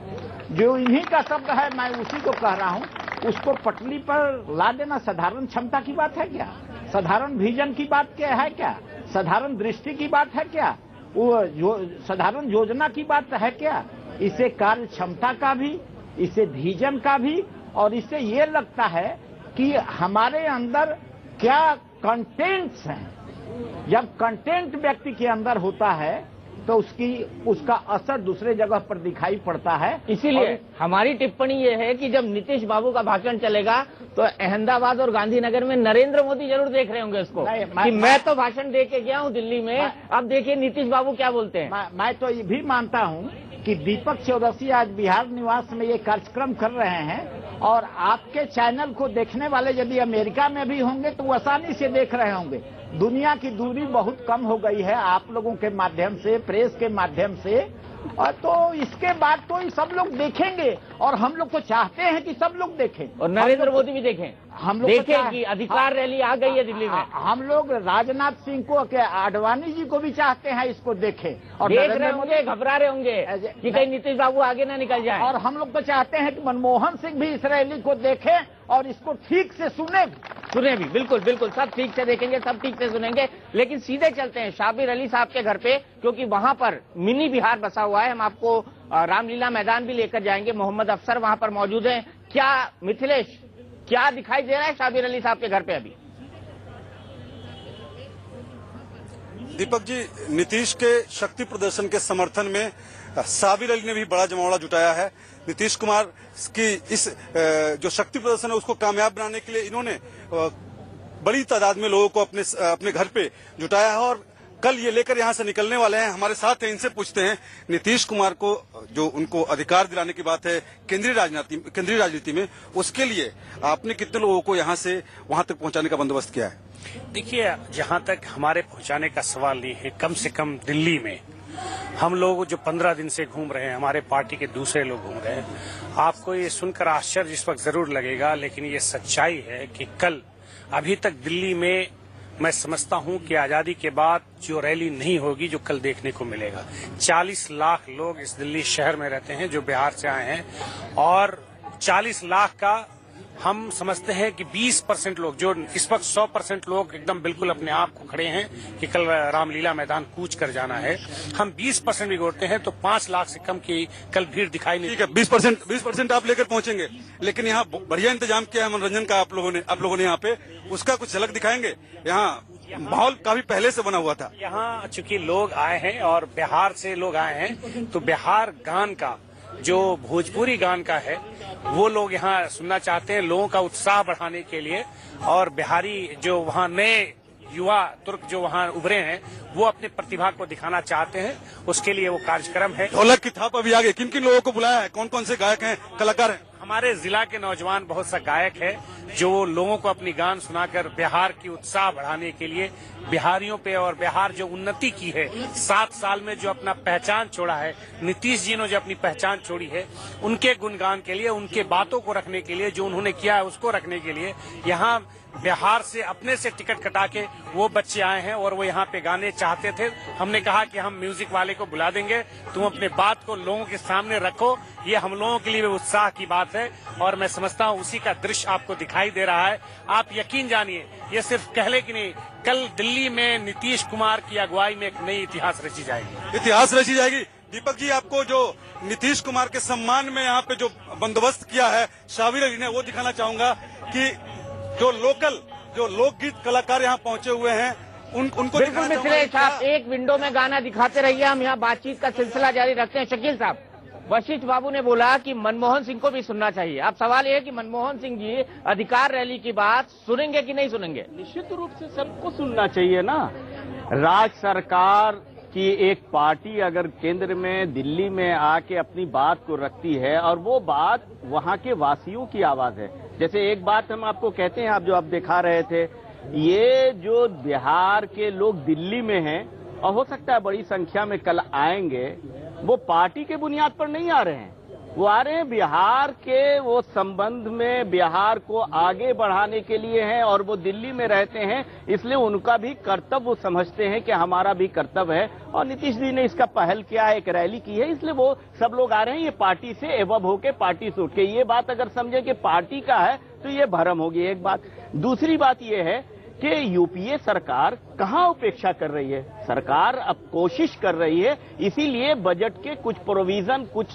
जो इन्हीं का शब्द है मैं उसी को कह रहा हूं, उसको पटरी पर ला देना साधारण क्षमता की बात है क्या? साधारण विजन की बात क्या है क्या? साधारण दृष्टि की बात है क्या? वो साधारण योजना की बात है क्या? इसे कार्य क्षमता का भी, इसे विजन का भी, और इससे ये लगता है कि हमारे अंदर क्या कंटेंट्स हैं। जब कंटेंट व्यक्ति के अंदर होता है तो उसका असर दूसरे जगह पर दिखाई पड़ता है। इसीलिए हमारी टिप्पणी ये है कि जब नीतीश बाबू का भाषण चलेगा तो अहमदाबाद और गांधीनगर में नरेंद्र मोदी जरूर देख रहे होंगे इसको कि मैं तो भाषण दे के गया हूं दिल्ली में, अब देखिए नीतीश बाबू क्या बोलते हैं। मैं तो ये भी मानता हूं कि दीपक चौरसिया आज बिहार निवास में ये कार्यक्रम कर रहे हैं और आपके चैनल को देखने वाले यदि अमेरिका में भी होंगे तो वो आसानी से देख रहे होंगे। दुनिया की दूरी बहुत कम हो गई है आप लोगों के माध्यम से, प्रेस के माध्यम से, और तो इसके बाद तो सब लोग देखेंगे और हम लोग तो चाहते हैं कि सब लोग देखें और नरेंद्र मोदी भी देखें। हम लोग देखें कि अधिकार रैली आ गई है दिल्ली में। हम लोग राजनाथ सिंह को, आडवाणी जी को भी चाहते हैं इसको देखें और देख रहे होंगे, घबरा रहे होंगे कि कहीं नीतीश बाबू आगे ना निकल जाए। और हम लोग तो चाहते हैं कि मनमोहन सिंह भी इस रैली को देखें और इसको ठीक से सुने भी। बिल्कुल बिल्कुल, सब ठीक से देखेंगे, सब ठीक से सुनेंगे। लेकिन सीधे चलते हैं शाबिर अली साहब के घर पे, क्योंकि वहां पर मिनी बिहार बसा हुआ है। हम आपको रामलीला मैदान भी लेकर जाएंगे। मोहम्मद अफसर वहां पर मौजूद हैं। क्या मिथिलेश, क्या दिखाई दे रहा है शाबिर अली साहब के घर पे अभी? दीपक जी, नीतीश के शक्ति प्रदर्शन के समर्थन में साबिर अली ने भी बड़ा जमावड़ा जुटाया है। नीतीश कुमार की इस जो शक्ति प्रदर्शन है उसको कामयाब बनाने के लिए इन्होंने बड़ी तादाद में लोगों को अपने घर पे जुटाया है और कल ये लेकर यहाँ से निकलने वाले हैं। हमारे साथ हैं, इनसे पूछते हैं नीतीश कुमार को जो उनको अधिकार दिलाने की बात है केंद्रीय राजनीति में, उसके लिए आपने कितने लोगों को यहाँ से वहां तक पहुंचाने का बंदोबस्त किया है? देखिए, जहां तक हमारे पहुंचाने का सवाल नहीं है, कम से कम दिल्ली में हम लोग जो 15 दिन से घूम रहे हैं, हमारे पार्टी के दूसरे लोग घूम रहे हैं, आपको ये सुनकर आश्चर्य इस वक्त जरूर लगेगा, लेकिन ये सच्चाई है कि कल अभी तक दिल्ली में मैं समझता हूं कि आजादी के बाद जो रैली नहीं होगी जो कल देखने को मिलेगा। 40 लाख लोग इस दिल्ली शहर में रहते हैं जो बिहार से आए हैं और 40 लाख का हम समझते हैं कि 20% लोग, जो इस वक्त 100% लोग एकदम बिल्कुल अपने आप को खड़े हैं कि कल रामलीला मैदान कूच कर जाना है, हम 20% भी जोड़ते हैं तो 5 लाख से कम की कल भीड़ दिखाई नहीं। ठीक है, 20% आप लेकर पहुंचेंगे, लेकिन यहाँ बढ़िया इंतजाम किया है मनोरंजन का आप लोगों ने यहाँ पे, उसका कुछ झलक दिखाएंगे? यहाँ माहौल काफी पहले से बना हुआ था। यहाँ चूंकि लोग आए हैं और बिहार से लोग आए हैं तो बिहार गान का जो भोजपुरी गान का है वो लोग यहाँ सुनना चाहते हैं, लोगों का उत्साह बढ़ाने के लिए। और बिहारी जो वहाँ नए युवा तुर्क जो वहाँ उभरे हैं वो अपनी प्रतिभा को दिखाना चाहते हैं, उसके लिए वो कार्यक्रम है। ढोलक की थाप अभी आगे किन किन लोगों को बुलाया है, कौन कौन से गायक हैं, कलाकार हैं? हमारे जिला के नौजवान बहुत सा गायक है जो लोगों को अपनी गान सुनाकर बिहार की उत्साह बढ़ाने के लिए, बिहारियों पे और बिहार जो उन्नति की है 7 साल में जो अपना पहचान छोड़ा है, नीतीश जी ने जो अपनी पहचान छोड़ी है, उनके गुणगान के लिए, उनके बातों को रखने के लिए, जो उन्होंने किया है उसको रखने के लिए यहाँ बिहार से अपने से टिकट कटा के वो बच्चे आए हैं और वो यहाँ पे गाने चाहते थे। हमने कहा कि हम म्यूजिक वाले को बुला देंगे, तुम अपने बात को लोगों के सामने रखो, ये हम लोगों के लिए उत्साह की बात है और मैं समझता हूँ उसी का दृश्य आपको दिखाई दे रहा है। आप यकीन जानिए, ये सिर्फ कहले की नहीं, कल दिल्ली में नीतीश कुमार की अगुवाई में एक नई इतिहास रची जाएगी। इतिहास रची जाएगी। दीपक जी, आपको जो नीतीश कुमार के सम्मान में यहाँ पे जो बंदोबस्त किया है शाबिर अली ने, वो दिखाना चाहूंगा कि जो लोकगीत कलाकार यहाँ पहुंचे हुए हैं उनको बिल्कुल मिथिलेश साहब, एक विंडो में गाना दिखाते रहिए, हम यहाँ बातचीत का सिलसिला जारी रखते हैं। शकील साहब, वशिष्ठ बाबू ने बोला कि मनमोहन सिंह को भी सुनना चाहिए। अब सवाल ये है कि मनमोहन सिंह जी अधिकार रैली की बात सुनेंगे कि नहीं सुनेंगे? निश्चित रूप से सबको सुनना चाहिए ना। राज्य सरकार की एक पार्टी अगर केंद्र में दिल्ली में आके अपनी बात को रखती है और वो बात वहां के वासियों की आवाज है। जैसे एक बात हम आपको कहते हैं, आप जो आप दिखा रहे थे, ये जो बिहार के लोग दिल्ली में हैं और हो सकता है बड़ी संख्या में कल आएंगे, वो पार्टी के बुनियाद पर नहीं आ रहे हैं, वो आ रहे हैं बिहार के वो संबंध में, बिहार को आगे बढ़ाने के लिए हैं और वो दिल्ली में रहते हैं, इसलिए उनका भी कर्तव्य वो समझते हैं कि हमारा भी कर्तव्य है। और नीतीश जी ने इसका पहल किया है, एक रैली की है, इसलिए वो सब लोग आ रहे हैं। ये पार्टी से एवब होके, पार्टी से उठ के, ये बात अगर समझे कि पार्टी का है तो ये भरम होगी, एक बात। दूसरी बात ये है कि यूपीए सरकार कहां उपेक्षा कर रही है। सरकार अब कोशिश कर रही है, इसीलिए बजट के कुछ प्रोविजन, कुछ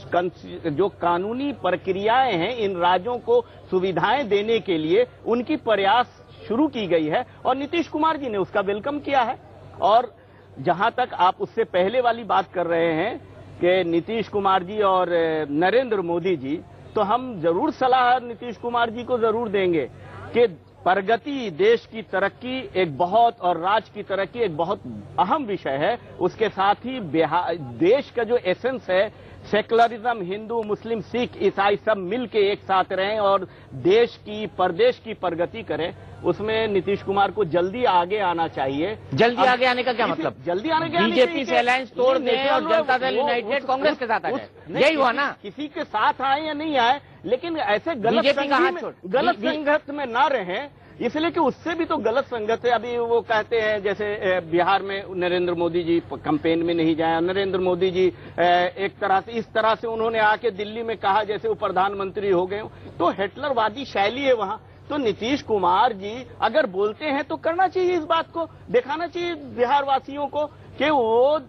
जो कानूनी प्रक्रियाएं हैं, इन राज्यों को सुविधाएं देने के लिए उनकी प्रयास शुरू की गई है और नीतीश कुमार जी ने उसका वेलकम किया है। और जहां तक आप उससे पहले वाली बात कर रहे हैं कि नीतीश कुमार जी और नरेंद्र मोदी जी, तो हम जरूर सलाह नीतीश कुमार जी को जरूर देंगे कि प्रगति, देश की तरक्की एक बहुत, और राज्य की तरक्की एक बहुत अहम विषय है। उसके साथ ही बिहार देश का जो एसेंस है, सेकुलरिज्म, हिंदू, मुस्लिम, सिख, ईसाई सब मिलके एक साथ रहें और देश की, प्रदेश की प्रगति करें, उसमें नीतीश कुमार को जल्दी आगे आना चाहिए। जल्दी आगे आने का क्या मतलब? जल्दी आने के बीजेपी से अलायंस तोड़ दें और जनता दल यूनाइटेड कांग्रेस के साथ आ जाए, यही हुआ ना? किसी के साथ आए या नहीं आए, लेकिन ऐसे गलत संगत में ना रहें, इसलिए कि उससे भी तो गलत संगत है। अभी वो कहते हैं जैसे बिहार में नरेंद्र मोदी जी कैंपेन में नहीं जाए, नरेंद्र मोदी जी एक तरह से, इस तरह से उन्होंने आके दिल्ली में कहा जैसे वो प्रधानमंत्री हो गए, तो हिटलरवादी शैली है वहां। तो नीतीश कुमार जी अगर बोलते हैं तो करना चाहिए, इस बात को दिखाना चाहिए बिहार वासियों को कि वो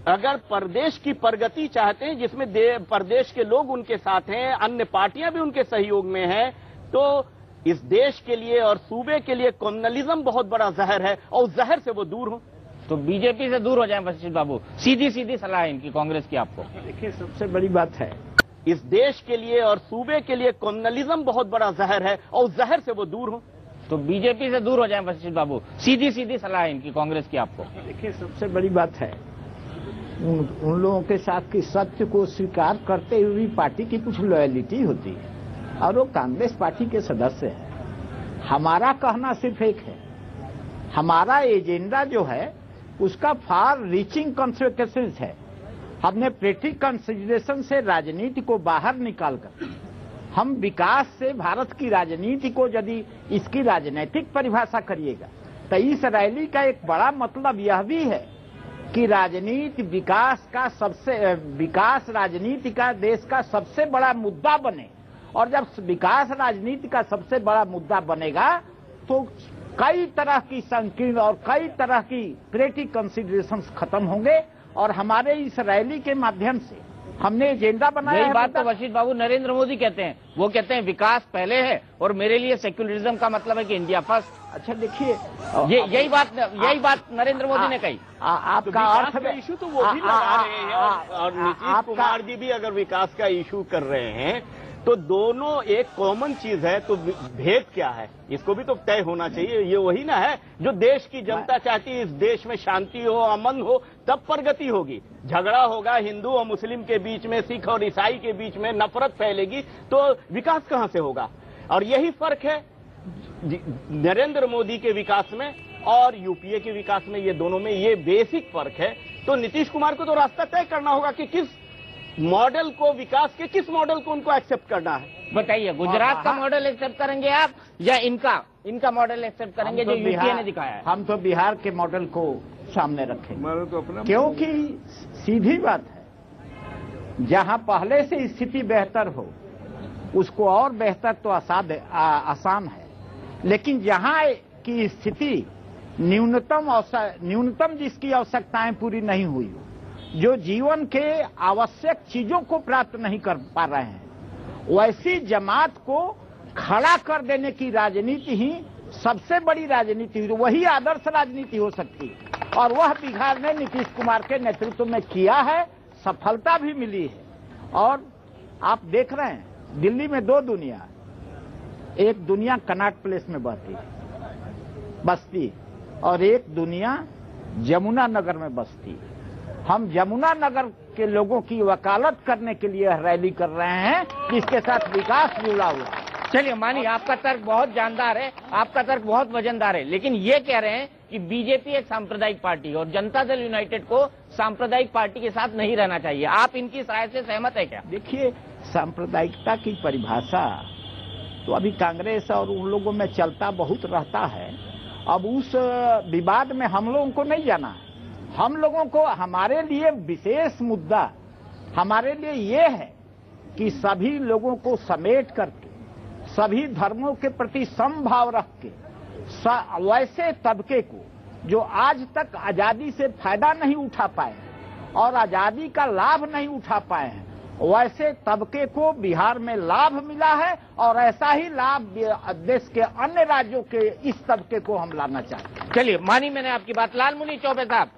अगर प्रदेश की प्रगति चाहते हैं, जिसमें प्रदेश के लोग उनके साथ हैं, अन्य पार्टियां भी उनके सहयोग में हैं, तो इस देश के लिए और सूबे के लिए कम्युनलिज्म बहुत बड़ा जहर है और उस जहर से वो दूर हो। तो बीजेपी से दूर हो जाए वशिष्ठ बाबू, सीधी सीधी सलाह है इनकी कांग्रेस की आपको। देखिए, सबसे बड़ी बात है, इस देश के लिए और सूबे के लिए कम्युनलिज्म बहुत बड़ा जहर है और उस जहर से वो दूर हो। तो बीजेपी से दूर हो जाए वशिष्ठ बाबू, सीधी सीधी सलाह है इनकी कांग्रेस की आपको। देखिए, सबसे बड़ी बात है, उन लोगों के साथ की सत्य को स्वीकार करते हुए पार्टी की कुछ लॉयलिटी होती है और वो कांग्रेस पार्टी के सदस्य है। हमारा कहना सिर्फ एक है, हमारा एजेंडा जो है उसका फार रीचिंग कॉन्सिक्वेंसेस है। हमने पॉलिटिकल कंसिडरेशन से राजनीति को बाहर निकालकर हम विकास से भारत की राजनीति को, यदि इसकी राजनीतिक परिभाषा करिएगा तो इस रैली का एक बड़ा मतलब यह भी है कि राजनीति विकास राजनीति का देश का सबसे बड़ा मुद्दा बने। और जब विकास राजनीति का सबसे बड़ा मुद्दा बनेगा तो कई तरह की संकीर्ण और कई तरह की पॉलिटिकल कंसिडरेशंस खत्म होंगे और हमारे इस रैली के माध्यम से हमने एजेंडा बनाया है। यही बात तो वशिष्ठ बाबू नरेंद्र मोदी कहते हैं, वो कहते हैं विकास पहले है और मेरे लिए सेक्युलरिज्म का मतलब है कि इंडिया फर्स्ट। अच्छा देखिए, यही बात नरेंद्र मोदी ने कही। आपका अर्थ का इशू तो वो भी लगा रहे हैं और नीतीश कुमार जी भी अगर विकास का इशू कर रहे हैं तो दोनों एक कॉमन चीज है, तो भेद क्या है इसको भी तो तय होना चाहिए। ये वही ना है जो देश की जनता चाहती है, इस देश में शांति हो, अमन हो, तब प्रगति होगी। झगड़ा होगा हिंदू और मुस्लिम के बीच में, सिख और ईसाई के बीच में, नफरत फैलेगी तो विकास कहां से होगा। और यही फर्क है नरेंद्र मोदी के विकास में और यूपीए के विकास में, ये दोनों में ये बेसिक फर्क है। तो नीतीश कुमार को तो रास्ता तय करना होगा कि किस मॉडल को, विकास के किस मॉडल को उनको एक्सेप्ट करना है। बताइए, गुजरात का मॉडल एक्सेप्ट करेंगे आप या इनका मॉडल एक्सेप्ट करेंगे जो यूपीए ने दिखाया है? हम तो बिहार के मॉडल को सामने रखेंगे तो अपना, क्योंकि सीधी बात है, जहां पहले से स्थिति बेहतर हो उसको और बेहतर तो आसान है, लेकिन जहां की स्थिति न्यूनतम जिसकी आवश्यकताएं पूरी नहीं हुई, जो जीवन के आवश्यक चीजों को प्राप्त नहीं कर पा रहे हैं, वैसी जमात को खड़ा कर देने की राजनीति ही सबसे बड़ी राजनीति, वही आदर्श राजनीति हो सकती है। और वह बिहार ने नीतीश कुमार के नेतृत्व में किया है, सफलता भी मिली है। और आप देख रहे हैं दिल्ली में दो दुनिया, एक दुनिया कनॉट प्लेस में बसती और एक दुनिया जमुना नगर में बसती। हम जमुना नगर के लोगों की वकालत करने के लिए रैली कर रहे हैं, जिसके साथ विकास जुड़ा हुआ है। चलिए मानिए, आपका तर्क बहुत जानदार है, आपका तर्क बहुत वजनदार है, लेकिन ये कह रहे हैं कि बीजेपी एक सांप्रदायिक पार्टी है और जनता दल यूनाइटेड को सांप्रदायिक पार्टी के साथ नहीं रहना चाहिए। आप इनकी इस राय से सहमत है क्या? देखिए, सांप्रदायिकता की परिभाषा तो अभी कांग्रेस और उन लोगों में चलता बहुत रहता है। अब उस विवाद में हम लोगों को नहीं जाना है। हम लोगों को, हमारे लिए विशेष मुद्दा हमारे लिए ये है कि सभी लोगों को समेट करके, सभी धर्मों के प्रति समभाव रख के, वैसे तबके को जो आज तक आजादी से फायदा नहीं उठा पाए और आजादी का लाभ नहीं उठा पाए हैं, वैसे तबके को बिहार में लाभ मिला है और ऐसा ही लाभ देश के अन्य राज्यों के इस तबके को हम लाना चाहते हैं। चलिए, मानी मैंने आपकी बात। लालमुनि चौबे साहब,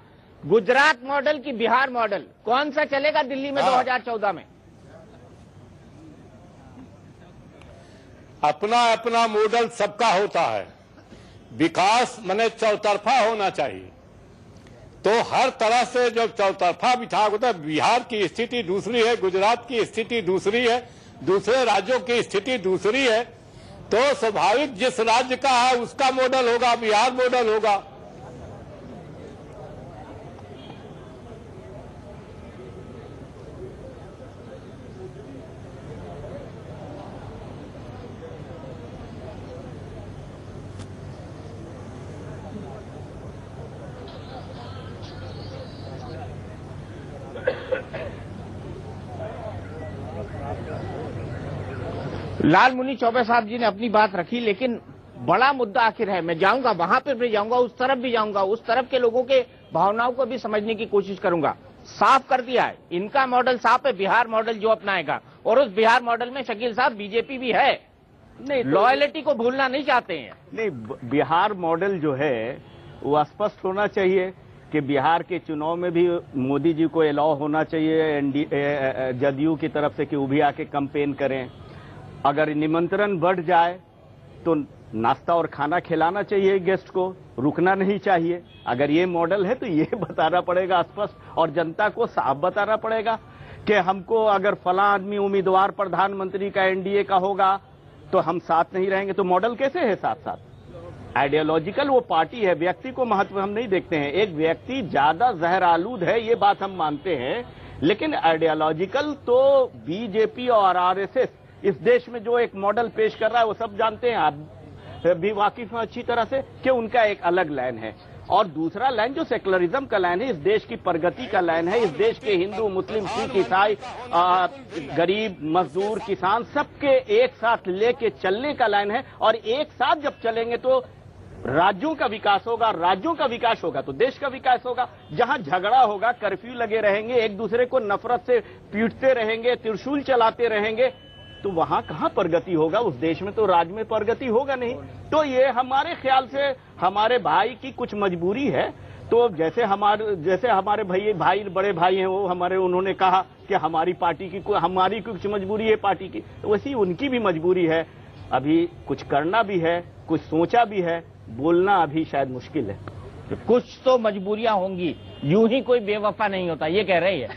गुजरात मॉडल की बिहार मॉडल कौन सा चलेगा दिल्ली में 2014 में? अपना अपना मॉडल सबका होता है। विकास माने चौतरफा होना चाहिए। तो हर तरह से जो चौतरफा विकास होता है, बिहार की स्थिति दूसरी है, गुजरात की स्थिति दूसरी है, दूसरे राज्यों की स्थिति दूसरी है। तो स्वाभाविक जिस राज्य का है उसका मॉडल होगा, बिहार मॉडल होगा। लालमुनि चौबे साहब जी ने अपनी बात रखी, लेकिन बड़ा मुद्दा आखिर है। मैं जाऊंगा वहां पर भी जाऊंगा, उस तरफ भी जाऊंगा, उस तरफ के लोगों के भावनाओं को भी समझने की कोशिश करूंगा। साफ कर दिया है, इनका मॉडल साफ है, बिहार मॉडल जो अपनाएगा, और उस बिहार मॉडल में शकील साहब बीजेपी भी है। नहीं, लॉयलिटी को भूलना नहीं चाहते हैं। नहीं, बिहार मॉडल जो है वो स्पष्ट होना चाहिए कि बिहार के चुनाव में भी मोदी जी को अलाउ होना चाहिए जदयू की तरफ से कि वो भी आके कैंपेन करें। अगर निमंत्रण बढ़ जाए तो नाश्ता और खाना खिलाना चाहिए गेस्ट को, रुकना नहीं चाहिए। अगर ये मॉडल है तो ये बताना पड़ेगा स्पष्ट, और जनता को साफ बताना पड़ेगा कि हमको अगर फला आदमी उम्मीदवार प्रधानमंत्री का एनडीए का होगा तो हम साथ नहीं रहेंगे। तो मॉडल कैसे है साथ साथ? आइडियोलॉजिकल वो पार्टी है, व्यक्ति को महत्व हम नहीं देखते हैं। एक व्यक्ति ज्यादा जहर आलूद है ये बात हम मानते हैं, लेकिन आइडियोलॉजिकल तो बीजेपी और आरएसएस इस देश में जो एक मॉडल पेश कर रहा है वो सब जानते हैं, आप भी वाकिफ हैं अच्छी तरह से कि उनका एक अलग लाइन है। और दूसरा लाइन जो सेकुलरिज्म का लाइन है, इस देश की प्रगति का लाइन है, इस देश के हिंदू मुस्लिम सिख ईसाई गरीब मजदूर किसान सबके एक साथ लेके चलने का लाइन है। और एक साथ जब चलेंगे तो राज्यों का विकास होगा, राज्यों का विकास होगा तो देश का विकास होगा। जहां झगड़ा होगा, कर्फ्यू लगे रहेंगे, एक दूसरे को नफरत से पीटते रहेंगे, त्रिशूल चलाते रहेंगे, तो वहां कहां प्रगति होगा? उस देश में तो राज्य में प्रगति होगा नहीं। तो ये हमारे ख्याल से हमारे भाई की कुछ मजबूरी है। तो जैसे हमारे भाई बड़े भाई हैं, वो उन्होंने कहा कि हमारी कुछ मजबूरी है पार्टी की, तो वैसी उनकी भी मजबूरी है। अभी कुछ करना भी है, कुछ सोचा भी है, बोलना अभी शायद मुश्किल है। कुछ तो मजबूरियां होंगी, यूं ही कोई बेवफा नहीं होता, ये कह रही है।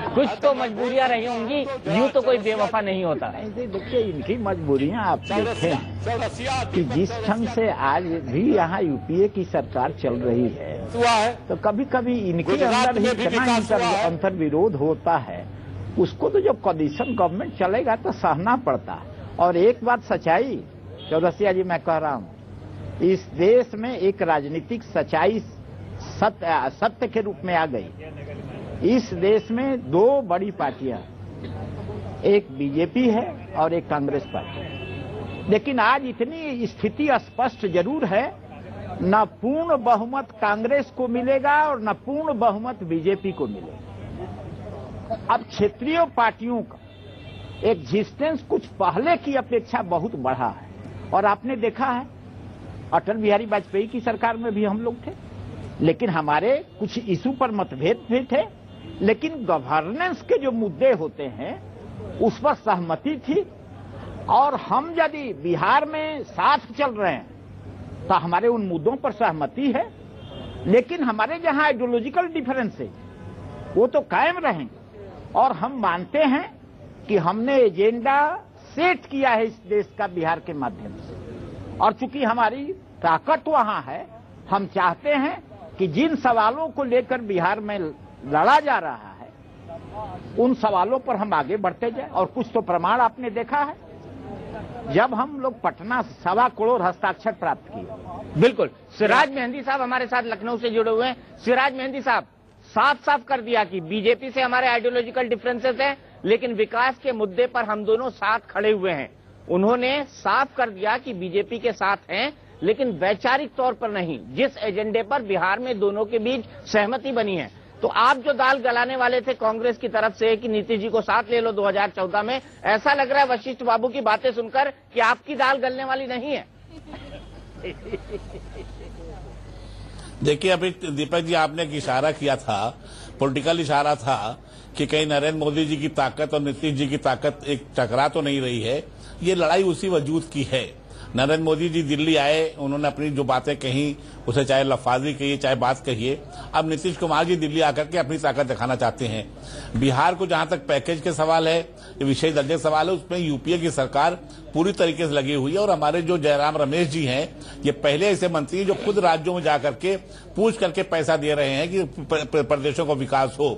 कुछ तो मजबूरियां रही होंगी, यूं तो कोई बेवफा नहीं होता। देखिए, इनकी मजबूरियां आप देखें कि जिस ढंग से आज भी यहाँ यूपीए की सरकार चल रही है, तो कभी कभी इनके अंदर ही इतना अंतर विरोध होता है, उसको तो जब कोलिशन गवर्नमेंट चलेगा तो सहना पड़ता है। और एक बात सच्चाई चौरसिया जी मैं कह रहा हूँ, इस देश में एक राजनीतिक सच्चाई सत्य के रूप में आ गई। इस देश में दो बड़ी पार्टियां, एक बीजेपी है और एक कांग्रेस पार्टी है। लेकिन आज इतनी स्थिति स्पष्ट जरूर है, न पूर्ण बहुमत कांग्रेस को मिलेगा और न पूर्ण बहुमत बीजेपी को मिलेगा। अब क्षेत्रीय पार्टियों का एग्जिस्टेंस कुछ पहले की अपेक्षा बहुत बढ़ा है। और आपने देखा है, अटल बिहारी वाजपेयी की सरकार में भी हम लोग थे, लेकिन हमारे कुछ इशू पर मतभेद भी थे, लेकिन गवर्नेंस के जो मुद्दे होते हैं उस पर सहमति थी। और हम यदि बिहार में साथ चल रहे हैं तो हमारे उन मुद्दों पर सहमति है, लेकिन हमारे जहां आइडियोलॉजिकल डिफरेंस है वो तो कायम रहेंगे। और हम मानते हैं कि हमने एजेंडा सेट किया है इस देश का बिहार के माध्यम से, और चूंकि हमारी ताकत वहां है, हम चाहते हैं कि जिन सवालों को लेकर बिहार में लड़ा जा रहा है उन सवालों पर हम आगे बढ़ते जाएं। और कुछ तो प्रमाण आपने देखा है, जब हम लोग पटना 1.25 करोड़ हस्ताक्षर प्राप्त किए। बिल्कुल। सिराज मेहंदी साहब हमारे साथ लखनऊ से जुड़े हुए हैं। सिराज मेहंदी साहब, साफ साफ कर दिया कि बीजेपी से हमारे आइडियोलॉजिकल डिफरेंसेस हैं, लेकिन विकास के मुद्दे पर हम दोनों साथ खड़े हुए हैं। उन्होंने साफ कर दिया कि बीजेपी के साथ हैं, लेकिन वैचारिक तौर पर नहीं। जिस एजेंडे पर बिहार में दोनों के बीच सहमति बनी है, तो आप जो दाल गलाने वाले थे कांग्रेस की तरफ से कि नीतीश जी को साथ ले लो 2014 में, ऐसा लग रहा है वशिष्ठ बाबू की बातें सुनकर कि आपकी दाल गलने वाली नहीं है। देखिए, अभी दीपक जी आपने एक इशारा किया था, पॉलिटिकल इशारा था कि कहीं नरेंद्र मोदी जी की ताकत और नीतीश जी की ताकत एक टकरा तो नहीं रही है। ये लड़ाई उसी वजूद की है। नरेंद्र मोदी जी दिल्ली आए, उन्होंने अपनी जो बातें कही, उसे चाहे लफाजी कहिए चाहे बात कहिए, अब नीतीश कुमार जी दिल्ली आकर के अपनी ताकत दिखाना चाहते हैं। बिहार को जहां तक पैकेज के सवाल है, विशेष दर्जे के सवाल है, उसमें यूपीए की सरकार पूरी तरीके से लगी हुई है। और हमारे जो जयराम रमेश जी हैं, ये पहले ऐसे मंत्री जो खुद राज्यों में जाकर के पूछ करके पैसा दे रहे हैं कि प्रदेशों को विकास हो।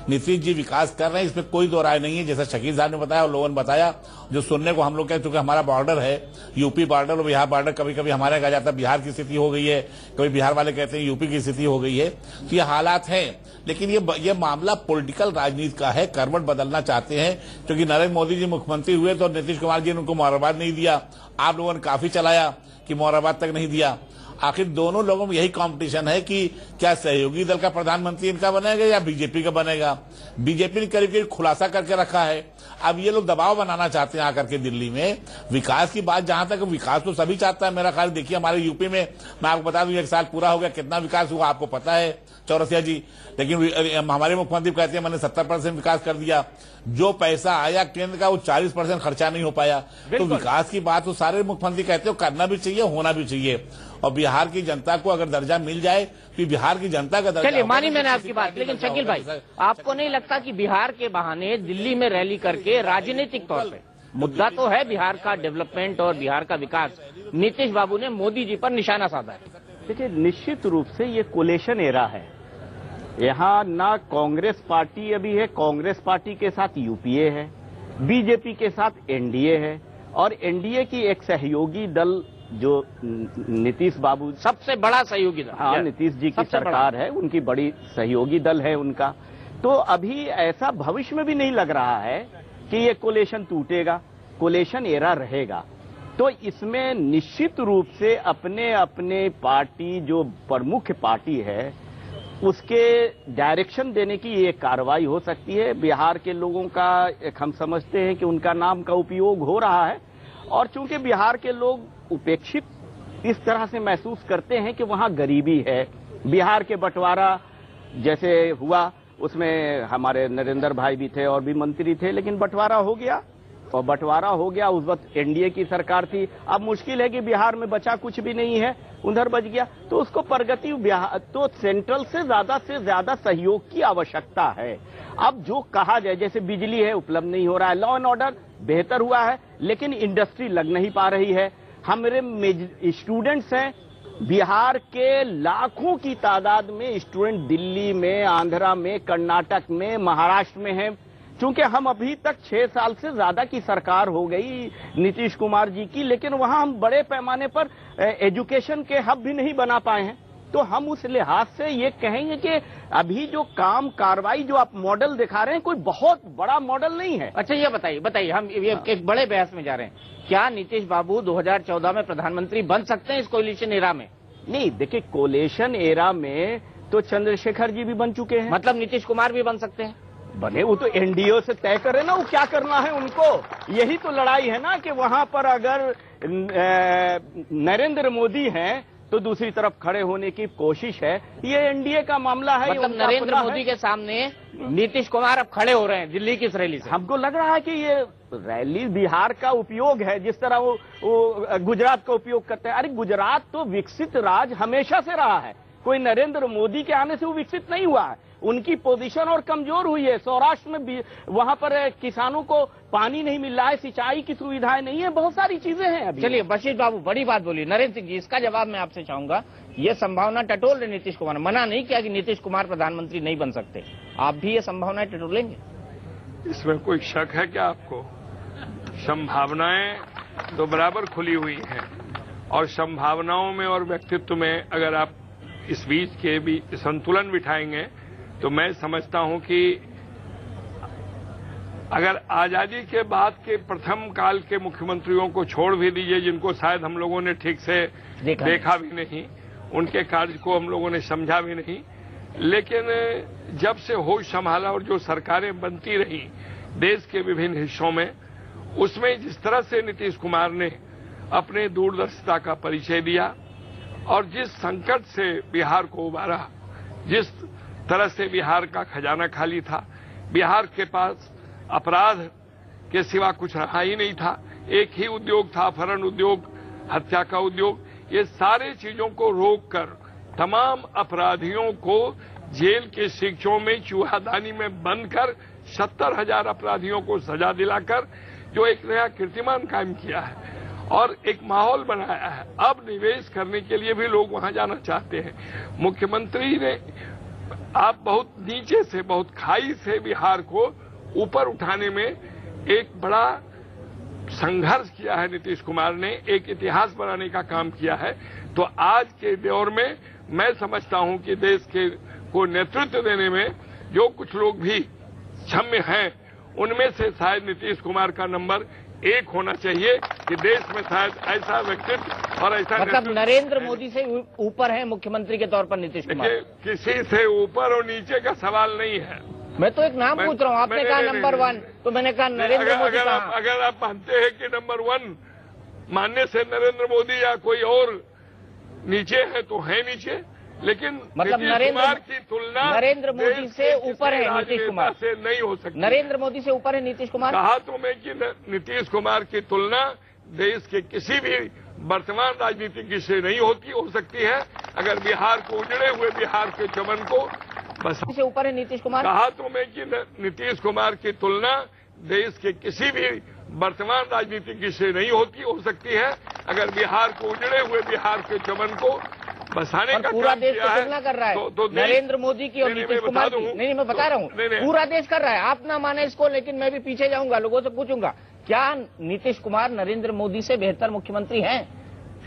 नीतीश जी विकास कर रहे हैं, इसमें कोई दो राय नहीं है। जैसा शकील साहब ने बताया और लोगों ने बताया, जो सुनने को हम लोग कहते, चूंकि हमारा बॉर्डर है, यूपी बॉर्डर और बिहार बॉर्डर, कभी कभी हमारे कहा जाता है बिहार की स्थिति हो गई है, कभी बिहार वाले कहते हैं यूपी की स्थिति हो गई है। तो ये हालात हैं, लेकिन ये मामला पॉलिटिकल राजनीति का है। करवट बदलना चाहते हैं, क्योंकि नरेंद्र मोदी जी मुख्यमंत्री हुए तो नीतीश कुमार जी ने उनको मुबारकबाद नहीं दिया। आप लोगों ने काफी चलाया कि मुबारकबाद तक नहीं दिया। आखिर दोनों लोगों में यही कंपटीशन है कि क्या सहयोगी दल का प्रधानमंत्री इनका बनेगा या बीजेपी का बनेगा। बीजेपी ने करीब करीब खुलासा करके रखा है। अब ये लोग दबाव बनाना चाहते हैं आकर के दिल्ली में। विकास की बात जहां तक, विकास तो सभी चाहता है मेरा ख्याल। देखिए, हमारे यूपी में मैं आपको बता दूं, 1 साल पूरा हो गया, कितना विकास हुआ आपको पता है चौरसिया जी। लेकिन हमारे मुख्यमंत्री कहते हैं मैंने 70% विकास कर दिया। जो पैसा आया केंद्र का वो 40% खर्चा नहीं हो पाया। तो विकास की बात तो सारे मुख्यमंत्री कहते हो करना भी चाहिए, होना भी चाहिए। और बिहार की जनता को अगर दर्जा मिल जाए तो बिहार की जनता का दर्जा। चलिए, मानी मैंने आपकी बात, लेकिन शकील भाई, आपको नहीं लगता कि बिहार के बहाने दिल्ली में रैली करके राजनीतिक तौर पे, मुद्दा तो है बिहार का डेवलपमेंट और बिहार का विकास, नीतीश बाबू ने मोदी जी पर निशाना साधा है? देखिए, निश्चित रूप से ये कोलेशन एरा है। यहाँ ना कांग्रेस पार्टी अभी है, कांग्रेस पार्टी के साथ यूपीए है, बीजेपी के साथ एनडीए है, और एनडीए की एक सहयोगी दल जो नीतीश बाबू, सबसे बड़ा सहयोगी दल, हाँ, नीतीश जी की सरकार है, उनकी बड़ी सहयोगी दल है उनका। तो अभी ऐसा भविष्य में भी नहीं लग रहा है कि ये कोलेशन टूटेगा, कोलेशन एरा रहेगा। तो इसमें निश्चित रूप से अपने अपने पार्टी, जो प्रमुख पार्टी है, उसके डायरेक्शन देने की ये कार्रवाई हो सकती है। बिहार के लोगों का हम समझते हैं कि उनका नाम का उपयोग हो रहा है, और चूंकि बिहार के लोग उपेक्षित इस तरह से महसूस करते हैं कि वहां गरीबी है। बिहार के बंटवारा जैसे हुआ, उसमें हमारे नरेंद्र भाई भी थे और भी मंत्री थे, लेकिन बंटवारा हो गया, और बंटवारा हो गया। उस वक्त एनडीए की सरकार थी। अब मुश्किल है कि बिहार में बचा कुछ भी नहीं है, उधर बच गया, तो उसको प्रगति बिहार तो सेंट्रल से ज्यादा सहयोग की आवश्यकता है। अब जो कहा जाए, जैसे बिजली है उपलब्ध नहीं हो रहा है, लॉ एंड ऑर्डर बेहतर हुआ है, लेकिन इंडस्ट्री लग नहीं पा रही है। हमारे स्टूडेंट्स हैं बिहार के लाखों की तादाद में स्टूडेंट दिल्ली में, आंध्रा में, कर्नाटक में, महाराष्ट्र में हैं। चूंकि हम अभी तक 6 साल से ज्यादा की सरकार हो गई नीतीश कुमार जी की, लेकिन वहां हम बड़े पैमाने पर एजुकेशन के हब भी नहीं बना पाए हैं। तो हम उस लिहाज से ये कहेंगे कि अभी जो काम कार्रवाई जो आप मॉडल दिखा रहे हैं, कोई बहुत बड़ा मॉडल नहीं है। अच्छा, ये बताइए हम एक बड़े बहस में जा रहे हैं। क्या नीतीश बाबू 2014 में प्रधानमंत्री बन सकते हैं इस कोलिशन एरा में? नहीं, देखिए, कोलिशन एरा में तो चंद्रशेखर जी भी बन चुके हैं। मतलब नीतीश कुमार भी बन सकते हैं? बने, वो तो एनडीए से तय करे ना, वो क्या करना है उनको। यही तो लड़ाई है ना कि वहां पर अगर नरेंद्र मोदी हैं तो दूसरी तरफ खड़े होने की कोशिश है। ये एनडीए का मामला है। मतलब नरेंद्र मोदी के सामने नीतीश कुमार अब खड़े हो रहे हैं दिल्ली की इस रैली से। हमको लग रहा है कि ये रैली बिहार का उपयोग है, जिस तरह वो गुजरात का उपयोग करते हैं। अरे गुजरात तो विकसित राज्य हमेशा से रहा है, कोई नरेंद्र मोदी के आने से वो विकसित नहीं हुआ है। उनकी पोजीशन और कमजोर हुई है। सौराष्ट्र में भी वहां पर किसानों को पानी नहीं मिल रहा है, सिंचाई की सुविधाएं नहीं है, बहुत सारी चीजें हैं अभी। चलिए बशीर बाबू, बड़ी बात बोली। नरेंद्र सिंह जी, इसका जवाब मैं आपसे चाहूंगा। ये संभावना टटोल रहे नीतीश कुमार, मना नहीं किया कि नीतीश कुमार प्रधानमंत्री नहीं बन सकते, आप भी ये संभावनाएं टटोलेंगे? इसमें कोई शक है क्या आपको? संभावनाएं तो बराबर खुली हुई हैं, और संभावनाओं में और व्यक्तित्व में अगर आप इस बीच के भी संतुलन बिठाएंगे तो मैं समझता हूं कि अगर आजादी के बाद के प्रथम काल के मुख्यमंत्रियों को छोड़ भी दीजिए, जिनको शायद हम लोगों ने ठीक से देखा भी नहीं, उनके कार्य को हम लोगों ने समझा भी नहीं, लेकिन जब से होश संभाला और जो सरकारें बनती रही देश के विभिन्न हिस्सों में, उसमें जिस तरह से नीतीश कुमार ने अपने दूरदर्शिता का परिचय दिया और जिस संकट से बिहार को उबारा, जिस तरह से बिहार का खजाना खाली था, बिहार के पास अपराध के सिवा कुछ रहा ही नहीं था, एक ही उद्योग था, अपहरण उद्योग, हत्या का उद्योग। ये सारे चीजों को रोककर तमाम अपराधियों को जेल के शिक्षों में चूहादानी में बंद कर 70,000 अपराधियों को सजा दिलाकर जो एक नया कीर्तिमान कायम किया है और एक माहौल बनाया है। अब निवेश करने के लिए भी लोग वहां जाना चाहते हैं। मुख्यमंत्री ने आप बहुत नीचे से, बहुत खाई से बिहार को ऊपर उठाने में एक बड़ा संघर्ष किया है। नीतीश कुमार ने एक इतिहास बनाने का काम किया है। तो आज के दौर में मैं समझता हूं कि देश के को नेतृत्व देने में जो कुछ लोग भी क्षम्य हैं, उनमें से शायद नीतीश कुमार का नंबर 1 होना चाहिए कि देश में शायद ऐसा व्यक्तित्व और ऐसा मतलब नरेंद्र मोदी से ऊपर है मुख्यमंत्री के तौर पर नीतीश कुमार? किसी से ऊपर और नीचे का सवाल नहीं है। मैं तो एक नाम पूछ रहा हूँ, आपने कहा नंबर 1, तो मैंने कहा नरेंद्र मोदी। अगर आप मानते हैं कि नंबर 1 मानने से नरेंद्र मोदी या कोई और नीचे है तो है नीचे, लेकिन मतलब कुमार की तुलना नरेंद्र मोदी से ऊपर है नीतीश कुमार से नहीं हो सकती। नरेंद्र मोदी से ऊपर है नीतीश कुमार? कहा तो मैं कि नीतीश कुमार की तुलना देश के किसी भी वर्तमान राजनीतिज्ञ से नहीं हो सकती है। अगर बिहार को उजड़े हुए बिहार के चमन को बस से ऊपर है नीतीश कुमार? कहा तो मैं कि नीतीश कुमार की तुलना देश के किसी भी वर्तमान राजनीतिज्ञ से नहीं हो सकती है। अगर बिहार को उजड़े हुए बिहार के चमन को बसाने का पूरा देश तो तुलना कर रहा है तो नरेंद्र मोदी की और नीतीश कुमार की। नहीं, मैं बता रहा हूँ, पूरा देश कर रहा है। आप ना माने इसको, लेकिन मैं भी पीछे जाऊंगा, लोगों से पूछूंगा, क्या नीतीश कुमार नरेंद्र मोदी से बेहतर मुख्यमंत्री हैं?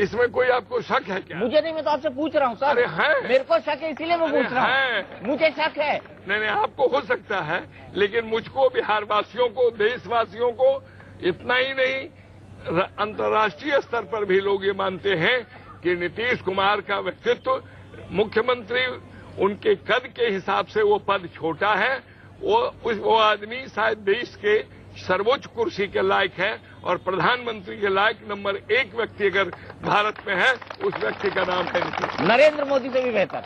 इसमें कोई आपको शक है क्या? मुझे नहीं, मैं तो आपसे पूछ रहा हूँ सर। अरे है, मेरे को शक है, इसीलिए मैं पूछ रहा हूँ। मुझे शक है। नहीं, आपको हो सकता है, लेकिन मुझको, बिहार वासियों को, देशवासियों को इतना ही नहीं, अंतर्राष्ट्रीय स्तर पर भी लोग ये मानते हैं कि नीतीश कुमार का व्यक्तित्व मुख्यमंत्री उनके कद के हिसाब से वो पद छोटा है। वो आदमी शायद देश के सर्वोच्च कुर्सी के लायक है और प्रधानमंत्री के लायक नंबर 1 व्यक्ति अगर भारत में है, उस व्यक्ति का नाम है नरेंद्र मोदी से भी बेहतर।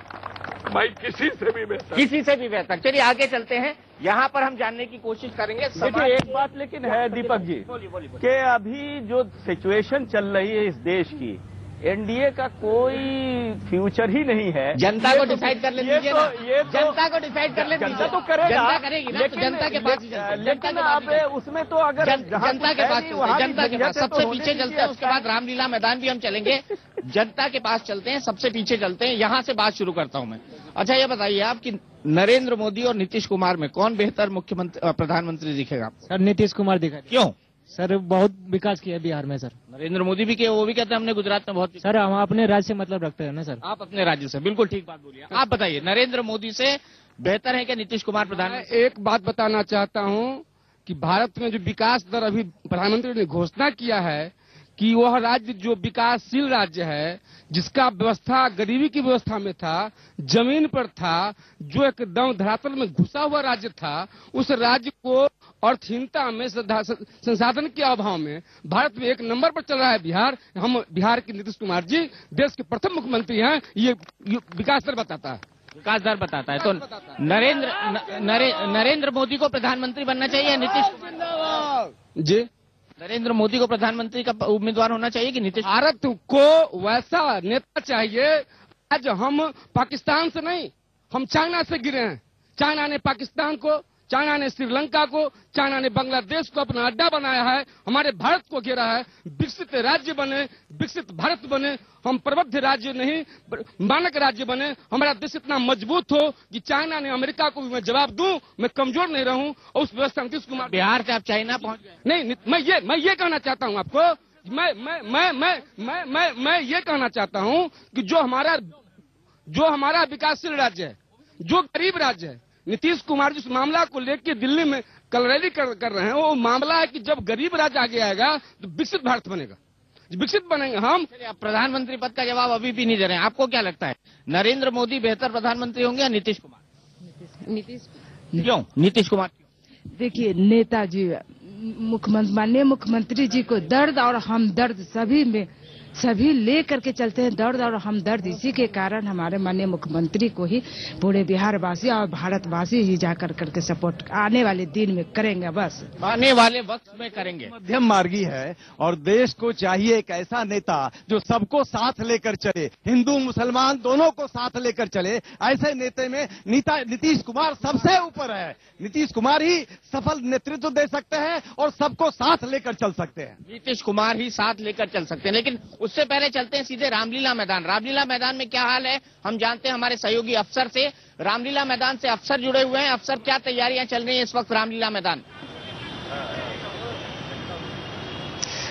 भाई किसी से भी बेहतर, किसी से भी बेहतर। चलिए आगे चलते हैं, यहाँ पर हम जानने की कोशिश करेंगे। देखिए एक बात लेकिन है दीपक जी कि अभी जो सिचुएशन चल रही है इस देश की, एनडीए का कोई फ्यूचर ही नहीं है। जनता को डिसाइड कर लेनी चाहिए ना, जनता को डिसाइड कर लेनी, जनता तो करेगा, जनता करेगी ना, तो जनता के पास, लेकिन अब उसमें तो अगर जनता के पास, जनता के पास सबसे पीछे चलते हैं, उसके बाद रामलीला मैदान भी हम चलेंगे। जनता के पास चलते हैं, सबसे पीछे चलते हैं, यहाँ से बात शुरू करता हूँ मैं। अच्छा ये बताइए आप कि नरेंद्र मोदी और नीतीश कुमार में कौन बेहतर मुख्यमंत्री प्रधानमंत्री दिखेगा? सर नीतीश कुमार दिखा। क्यों? सर बहुत विकास किया बिहार में सर। नरेंद्र मोदी भी किया, वो भी कहते हैं हमने गुजरात में बहुत। सर हम अपने राज्य से मतलब रखते हैं ना सर। आप अपने राज्य से, बिल्कुल ठीक बात बोलिए। आप बताइए नरेंद्र मोदी से बेहतर है क्या नीतीश कुमार प्रधानमंत्री? एक बात बताना चाहता हूँ कि भारत में जो विकास दर अभी प्रधानमंत्री ने घोषणा किया है कि वह राज्य जो विकासशील राज्य है, जिसका व्यवस्था गरीबी की व्यवस्था में था, जमीन पर था, जो एकदम धरातल में घुसा हुआ राज्य था, उस राज्य को अर्थहीनता में, संसाधन के अभाव में भारत में 1 नंबर पर चल रहा है बिहार। हम बिहार के नीतीश कुमार जी देश के प्रथम मुख्यमंत्री हैं। ये विकास दर बताता है, विकास दर बताता है। तो नरेंद्र मोदी को प्रधानमंत्री बनना चाहिए नीतीश जी? नरेंद्र मोदी को प्रधानमंत्री का उम्मीदवार होना चाहिए कि नीतीश? भारत को वैसा नेता चाहिए। आज हम पाकिस्तान से नहीं, हम चाइना से गिरे हैं। चाइना ने पाकिस्तान को, चाइना ने श्रीलंका को, चाइना ने बांग्लादेश को अपना अड्डा बनाया है, हमारे भारत को घेरा है। विकसित राज्य बने, विकसित भारत बने, हम प्रबुद्ध राज्य नहीं मानक राज्य बने। हमारा देश इतना मजबूत हो कि चाइना ने अमेरिका को भी मैं जवाब दूं, मैं कमजोर नहीं रहूं। और उस व्यवस्था नीतीश कुमार बिहार से आप चाइना पहुंच गए? नहीं, मैं ये कहना चाहता हूं आपको, मैं ये कहना चाहता हूं कि जो हमारा विकासशील राज्य है, जो गरीब राज्य है, नीतीश कुमार जिस मामला को लेकर दिल्ली में कल रैली कर रहे हैं, वो मामला है कि जब गरीब राज्य आगे आएगा तो विकसित भारत बनेगा, विकसित बनेंगे हम। प्रधानमंत्री पद का जवाब अभी भी नहीं दे रहे हैं। आपको क्या लगता है नरेंद्र मोदी बेहतर प्रधानमंत्री होंगे या नीतीश कुमार? नीतीश। क्यों नीतीश कुमार? देखिए नेताजी माननीय मुख्यमंत्री जी को दर्द और हमदर्द सभी ले करके चलते हैं, दर्द और हमदर्द। इसी के कारण हमारे माननीय मुख्यमंत्री को ही पूरे बिहार वासी और भारतवासी ही जाकर करके सपोर्ट आने वाले दिन में करेंगे। बस आने वाले वक्त में करेंगे। मध्यम मार्गी है और देश को चाहिए एक ऐसा नेता जो सबको साथ लेकर चले, हिंदू मुसलमान दोनों को साथ लेकर चले। ऐसे नेता में नीतीश कुमार सबसे ऊपर है। नीतीश कुमार ही सफल नेतृत्व दे सकते हैं और सबको साथ लेकर चल सकते हैं। नीतीश कुमार ही साथ लेकर चल सकते हैं। लेकिन उससे पहले चलते हैं सीधे रामलीला मैदान। रामलीला मैदान में क्या हाल है हम जानते हैं हमारे सहयोगी अफसर से। रामलीला मैदान से अफसर जुड़े हुए हैं। अफसर, क्या तैयारियां चल रही हैं इस वक्त रामलीला मैदान?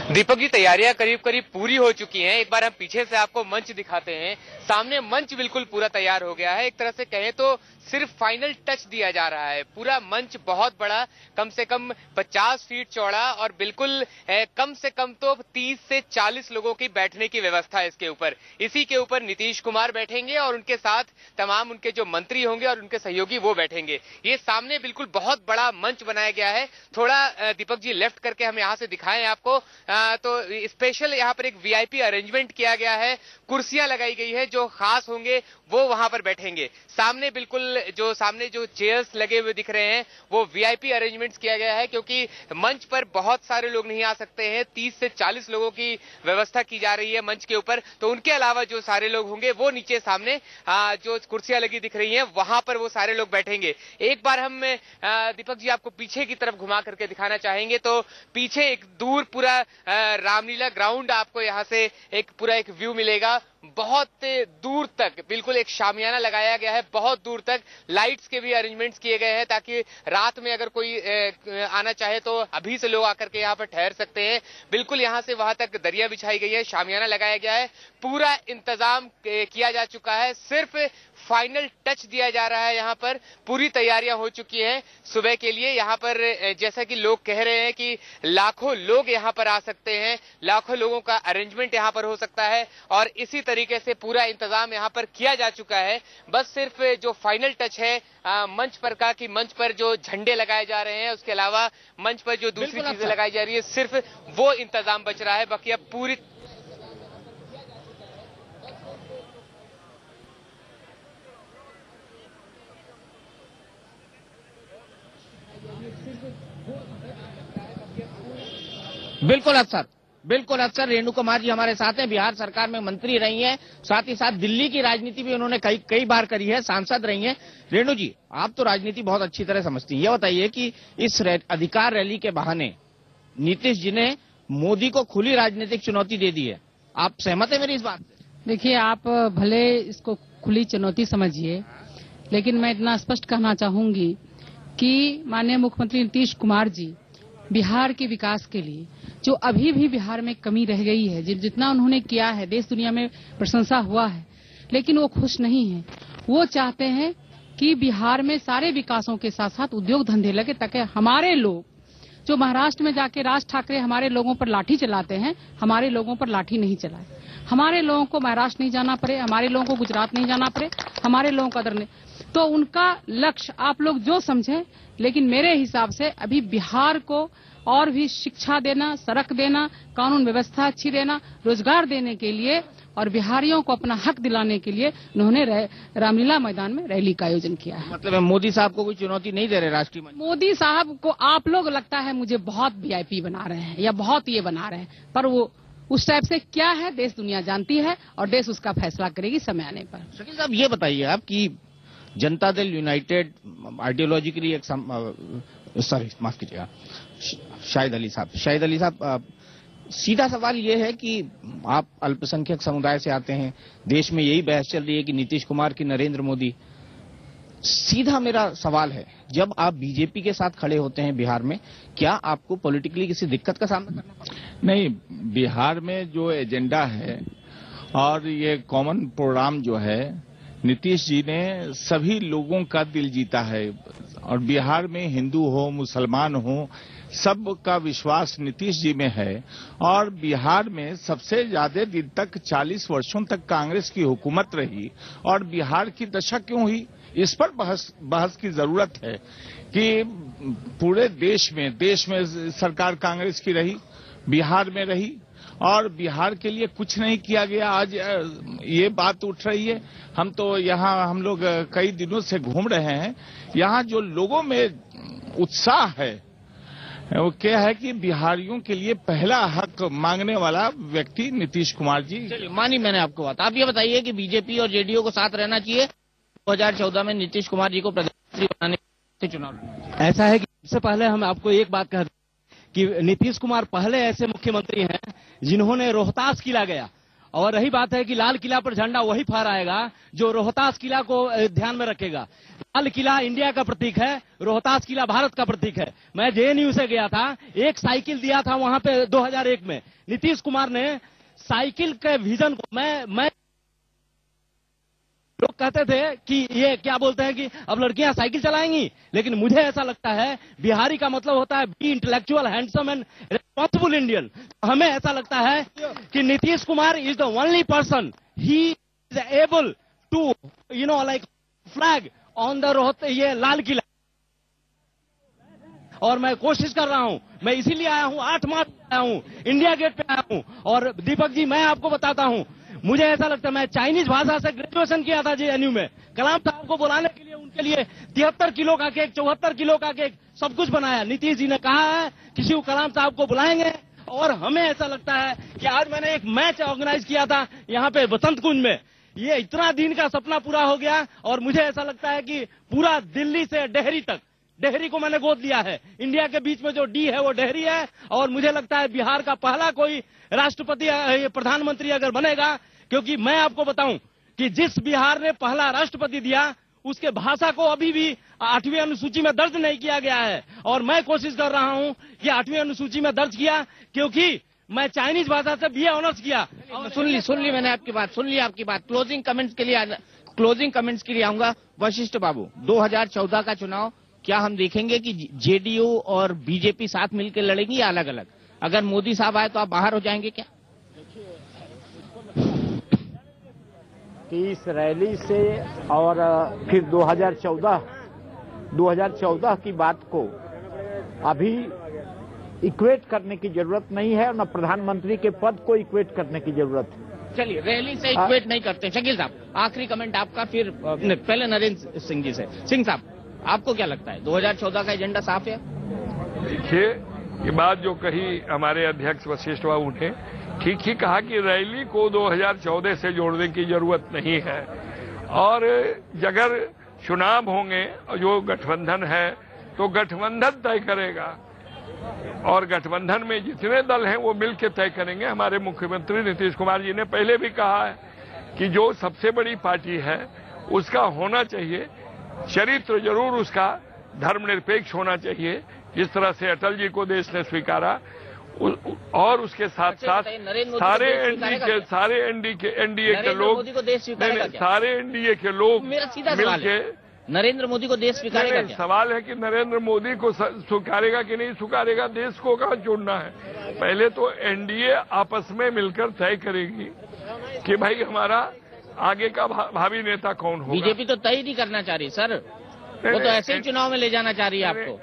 दीपक जी, तैयारियां करीब करीब पूरी हो चुकी हैं। एक बार हम पीछे से आपको मंच दिखाते हैं। सामने मंच बिल्कुल पूरा तैयार हो गया है। एक तरह से कहें तो सिर्फ फाइनल टच दिया जा रहा है। पूरा मंच बहुत बड़ा, कम से कम 50 फीट चौड़ा और बिल्कुल कम से कम तो 30 से 40 लोगों की बैठने की व्यवस्था है इसके ऊपर। इसी के ऊपर नीतीश कुमार बैठेंगे और उनके साथ तमाम उनके जो मंत्री होंगे और उनके सहयोगी वो बैठेंगे। ये सामने बिल्कुल बहुत बड़ा मंच बनाया गया है। थोड़ा दीपक जी लेफ्ट करके हम यहाँ से दिखाएं आपको, तो स्पेशल यहाँ पर एक VIP अरेंजमेंट किया गया है। कुर्सियां लगाई गई है, जो खास होंगे वो वहां पर बैठेंगे। सामने बिल्कुल सामने जो चेयर्स लगे हुए दिख रहे हैं वो VIP अरेंजमेंट्स किया गया है, क्योंकि मंच पर बहुत सारे लोग नहीं आ सकते हैं। 30 से 40 लोगों की व्यवस्था की जा रही है मंच के ऊपर। तो उनके अलावा जो सारे लोग होंगे वो नीचे सामने जो कुर्सियां लगी दिख रही हैं वहां पर वो सारे लोग बैठेंगे। एक बार हम दीपक जी आपको पीछे की तरफ घुमा करके दिखाना चाहेंगे। तो पीछे एक दूर पूरा रामलीला ग्राउंड आपको यहाँ से एक पूरा एक व्यू मिलेगा। बहुत दूर तक बिल्कुल एक शामियाना लगाया गया है। बहुत दूर तक लाइट्स के भी अरेंजमेंट्स किए गए हैं ताकि रात में अगर कोई आना चाहे तो अभी से लोग आकर के यहाँ पर ठहर सकते हैं। बिल्कुल यहाँ से वहां तक दरिया बिछाई गई है, शामियाना लगाया गया है। पूरा इंतजाम किया जा चुका है। सिर्फ फाइनल टच दिया जा रहा है। यहाँ पर पूरी तैयारियां हो चुकी हैं सुबह के लिए। यहाँ पर जैसा कि लोग कह रहे हैं कि लाखों लोग यहाँ पर आ सकते हैं, लाखों लोगों का अरेंजमेंट यहाँ पर हो सकता है और इसी तरीके से पूरा इंतजाम यहाँ पर किया जा चुका है। बस सिर्फ जो फाइनल टच है मंच पर का कि मंच पर जो झंडे लगाए जा रहे हैं, उसके अलावा मंच पर जो दूसरी चीजें लगाई जा रही है, सिर्फ वो इंतजाम बच रहा है। बाकी अब पूरी बिल्कुल अफसर रेणु कुमार जी हमारे साथ हैं, बिहार सरकार में मंत्री रही हैं, साथ ही साथ दिल्ली की राजनीति भी उन्होंने कई बार करी है, सांसद रही हैं। रेणु जी, आप तो राजनीति बहुत अच्छी तरह समझती हैं, ये बताइए कि इस अधिकार रैली के बहाने नीतीश जी ने मोदी को खुली राजनीतिक चुनौती दे दी है, आप सहमत है मेरी इस बात से? देखिए, आप भले इसको खुली चुनौती समझिए, लेकिन मैं इतना स्पष्ट कहना चाहूंगी कि माननीय मुख्यमंत्री नीतीश कुमार जी बिहार के विकास के लिए जो अभी भी बिहार में कमी रह गई है, जितना उन्होंने किया है, देश दुनिया में प्रशंसा हुआ है, लेकिन वो खुश नहीं है। वो चाहते हैं कि बिहार में सारे विकासों के साथ साथ उद्योग धंधे लगे, ताकि हमारे लोग जो महाराष्ट्र में जाके राज ठाकरे हमारे लोगों पर लाठी चलाते हैं, हमारे लोगों पर लाठी नहीं चलाए, हमारे लोगों को महाराष्ट्र नहीं जाना पड़े, हमारे लोगों को गुजरात नहीं जाना पड़े, हमारे लोगों का नहीं। तो उनका लक्ष्य आप लोग जो समझें, लेकिन मेरे हिसाब से अभी बिहार को और भी शिक्षा देना, सड़क देना, कानून व्यवस्था अच्छी देना, रोजगार देने के लिए और बिहारियों को अपना हक दिलाने के लिए उन्होंने रामलीला मैदान में रैली का आयोजन किया है। मतलब मोदी साहब को कोई चुनौती नहीं दे रहे राष्ट्रीय मंच? मोदी साहब को आप लोग लगता है मुझे बहुत वीआईपी बना रहे हैं या बहुत ये बना रहे हैं, पर वो उस टाइप से क्या है देश दुनिया जानती है और देश उसका फैसला करेगी समय आने पर। शकील साहब, ये बताइए आप कि जनता दल यूनाइटेड आइडियोलॉजिकली एक माफ कीजिएगा, शाहिद अली साहब, सीधा सवाल ये है कि आप अल्पसंख्यक समुदाय से आते हैं, देश में यही बहस चल रही है कि नीतीश कुमार की नरेंद्र मोदी। सीधा मेरा सवाल है, जब आप बीजेपी के साथ खड़े होते हैं बिहार में, क्या आपको पॉलिटिकली किसी दिक्कत का सामना करना पड़ता है? नहीं, बिहार में जो एजेंडा है और ये कॉमन प्रोग्राम जो है, नीतीश जी ने सभी लोगों का दिल जीता है और बिहार में हिंदू हो मुसलमान हो सबका विश्वास नीतीश जी में है। और बिहार में सबसे ज्यादा दिन तक 40 वर्षों तक कांग्रेस की हुकूमत रही और बिहार की दशा क्यों हुई, इस पर बहस की जरूरत है कि पूरे देश में सरकार कांग्रेस की रही, बिहार में रही और बिहार के लिए कुछ नहीं किया गया। आज ये बात उठ रही है, हम तो यहाँ हम लोग कई दिनों से घूम रहे हैं, यहाँ जो लोगों में उत्साह है वो क्या है कि बिहारियों के लिए पहला हक मांगने वाला व्यक्ति नीतीश कुमार जी। चलिए, मानी मैंने आपको बात। आप ये बताइए कि बीजेपी और जेडीयू को साथ रहना चाहिए 2014 में नीतीश कुमार जी को प्रधानमंत्री बनाने के चुनाव? ऐसा है कि सबसे पहले हम आपको एक बात कह कि नीतीश कुमार पहले ऐसे मुख्यमंत्री हैं जिन्होंने रोहतास किला गया, और रही बात है कि लाल किला पर झंडा वही फहराएगा जो रोहतास किला को ध्यान में रखेगा। लाल किला इंडिया का प्रतीक है, रोहतास किला भारत का प्रतीक है। मैं जेएनयू से गया था, एक साइकिल दिया था वहां पे 2001 में। नीतीश कुमार ने साइकिल के विजन को मैं लोग कहते थे कि ये क्या बोलते हैं कि अब लड़कियां साइकिल चलाएंगी, लेकिन मुझे ऐसा लगता है बिहारी का मतलब होता है be intellectual, handsome and responsible Indian. हमें ऐसा लगता है कि Nitish Kumar is the only person he is able to like flag on the ये लाल किला। और मैं कोशिश कर रहा हूं, मैं इसीलिए आया हूं, 8 मार्च आया हूं, इंडिया गेट पे आया हूं। और दीपक जी, मैं आपको बताता हूं, मुझे ऐसा लगता है मैं चाइनीज भाषा से ग्रेजुएशन किया था जेएनयू में। कलाम साहब को बुलाने के लिए उनके लिए 73 किलो का केक, 74 किलो का केक, सब कुछ बनाया। नीतीश जी ने कहा है किसी को कलाम साहब को बुलाएंगे। और हमें ऐसा लगता है कि आज मैंने एक मैच ऑर्गेनाइज किया था यहाँ पे बसंत कुंज में, ये इतना दिन का सपना पूरा हो गया। और मुझे ऐसा लगता है कि पूरा दिल्ली से डेहरी तक, डेहरी को मैंने गोद लिया है। इंडिया के बीच में जो डी है वो डेहरी है। और मुझे लगता है बिहार का पहला कोई राष्ट्रपति प्रधानमंत्री अगर बनेगा, क्योंकि मैं आपको बताऊं कि जिस बिहार ने पहला राष्ट्रपति दिया उसके भाषा को अभी भी 8वीं अनुसूची में दर्ज नहीं किया गया है। और मैं कोशिश कर रहा हूं कि 8वीं अनुसूची में दर्ज किया, क्योंकि मैं चाइनीज भाषा से बीए ऑनर्स किया। सुन ली मैंने आपकी बात, सुन ली आपकी बात। क्लोजिंग कमेंट्स के लिए क्लोजिंग कमेंट्स के लिए आऊंगा वशिष्ठ बाबू। 2014 का चुनाव क्या हम देखेंगे कि जेडीयू और बीजेपी साथ मिलकर लड़ेंगी या अलग अलग? अगर मोदी साहब आए तो आप बाहर हो जाएंगे क्या? कि इस रैली से और फिर 2014 की बात को अभी इक्वेट करने की जरूरत नहीं है और न प्रधानमंत्री के पद को इक्वेट करने की जरूरत है। चलिए, रैली से इक्वेट नहीं करते। शकील साहब, आखिरी कमेंट आपका, फिर पहले नरेंद्र सिंह जी से। सिंह साहब, आपको क्या लगता है 2014 का एजेंडा साफ है? देखिए, ये बात जो कही हमारे अध्यक्ष वशिष्ठ बाबू ने, ठीक ही कहा कि रैली को 2014 से जोड़ने की जरूरत नहीं है। और अगर चुनाव होंगे जो गठबंधन है तो गठबंधन तय करेगा और गठबंधन में जितने दल हैं वो मिलकर तय करेंगे। हमारे मुख्यमंत्री नीतीश कुमार जी ने पहले भी कहा है कि जो सबसे बड़ी पार्टी है उसका होना चाहिए चरित्र, जरूर उसका धर्मनिरपेक्ष होना चाहिए, जिस तरह से अटल जी को देश ने स्वीकारा। और उसके साथ साथ सारे एनडीए के लोग, सारे एनडीए के लोग मिलकर नरेंद्र मोदी को देश स्वीकारेगा क्या? सवाल है कि नरेंद्र मोदी को स्वीकारेगा कि नहीं स्वीकारेगा, देश को कहाँ छोड़ना है। पहले तो एनडीए आपस में मिलकर तय करेगी कि भाई हमारा आगे का भावी नेता कौन होगा। बीजेपी तो तय नहीं करना चाह रही सर, वो तो ऐसे ही चुनाव में ले जाना चाह रही है आपको।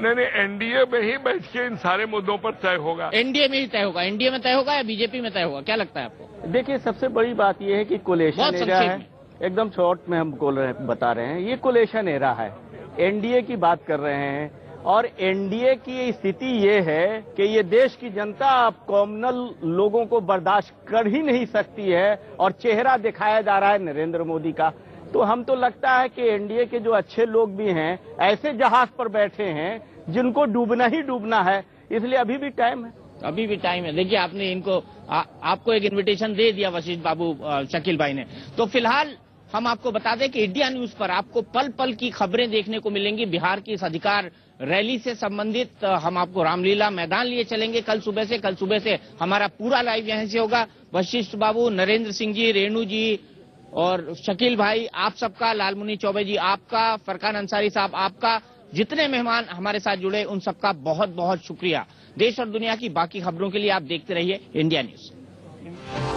नहीं, एनडीए में ही बैठ के इन सारे मुद्दों पर तय होगा। एनडीए में ही तय होगा? एनडीए में तय होगा या बीजेपी में तय होगा, क्या लगता है आपको? देखिए, सबसे बड़ी बात यह है कि कोलेशन एरा है। एकदम शॉर्ट में हम बता रहे हैं, ये कोलेशन एरा है। एनडीए की बात कर रहे हैं और एनडीए की स्थिति ये है कि ये देश की जनता अब कॉमनल लोगों को बर्दाश्त कर ही नहीं सकती है और चेहरा दिखाया जा रहा है नरेंद्र मोदी का। तो हम तो लगता है कि एनडीए के जो अच्छे लोग भी हैं ऐसे जहाज पर बैठे हैं जिनको डूबना ही डूबना है, इसलिए अभी भी टाइम है। अभी भी टाइम है। देखिए, आपने इनको आपको एक इन्विटेशन दे दिया वशिष्ठ बाबू, शकील भाई ने। तो फिलहाल हम आपको बता दें कि इंडिया न्यूज पर आपको पल पल की खबरें देखने को मिलेंगी। बिहार की इस अधिकार रैली से संबंधित हम आपको रामलीला मैदान लिए चलेंगे कल सुबह से हमारा पूरा लाइव यहीं से होगा। वशिष्ठ बाबू, नरेंद्र सिंह जी, रेणु जी और शकील भाई, आप सबका, लालमुनी चौबे जी आपका, फरकान अंसारी साहब आपका, जितने मेहमान हमारे साथ जुड़े उन सबका बहुत बहुत शुक्रिया। देश और दुनिया की बाकी खबरों के लिए आप देखते रहिए इंडिया न्यूज।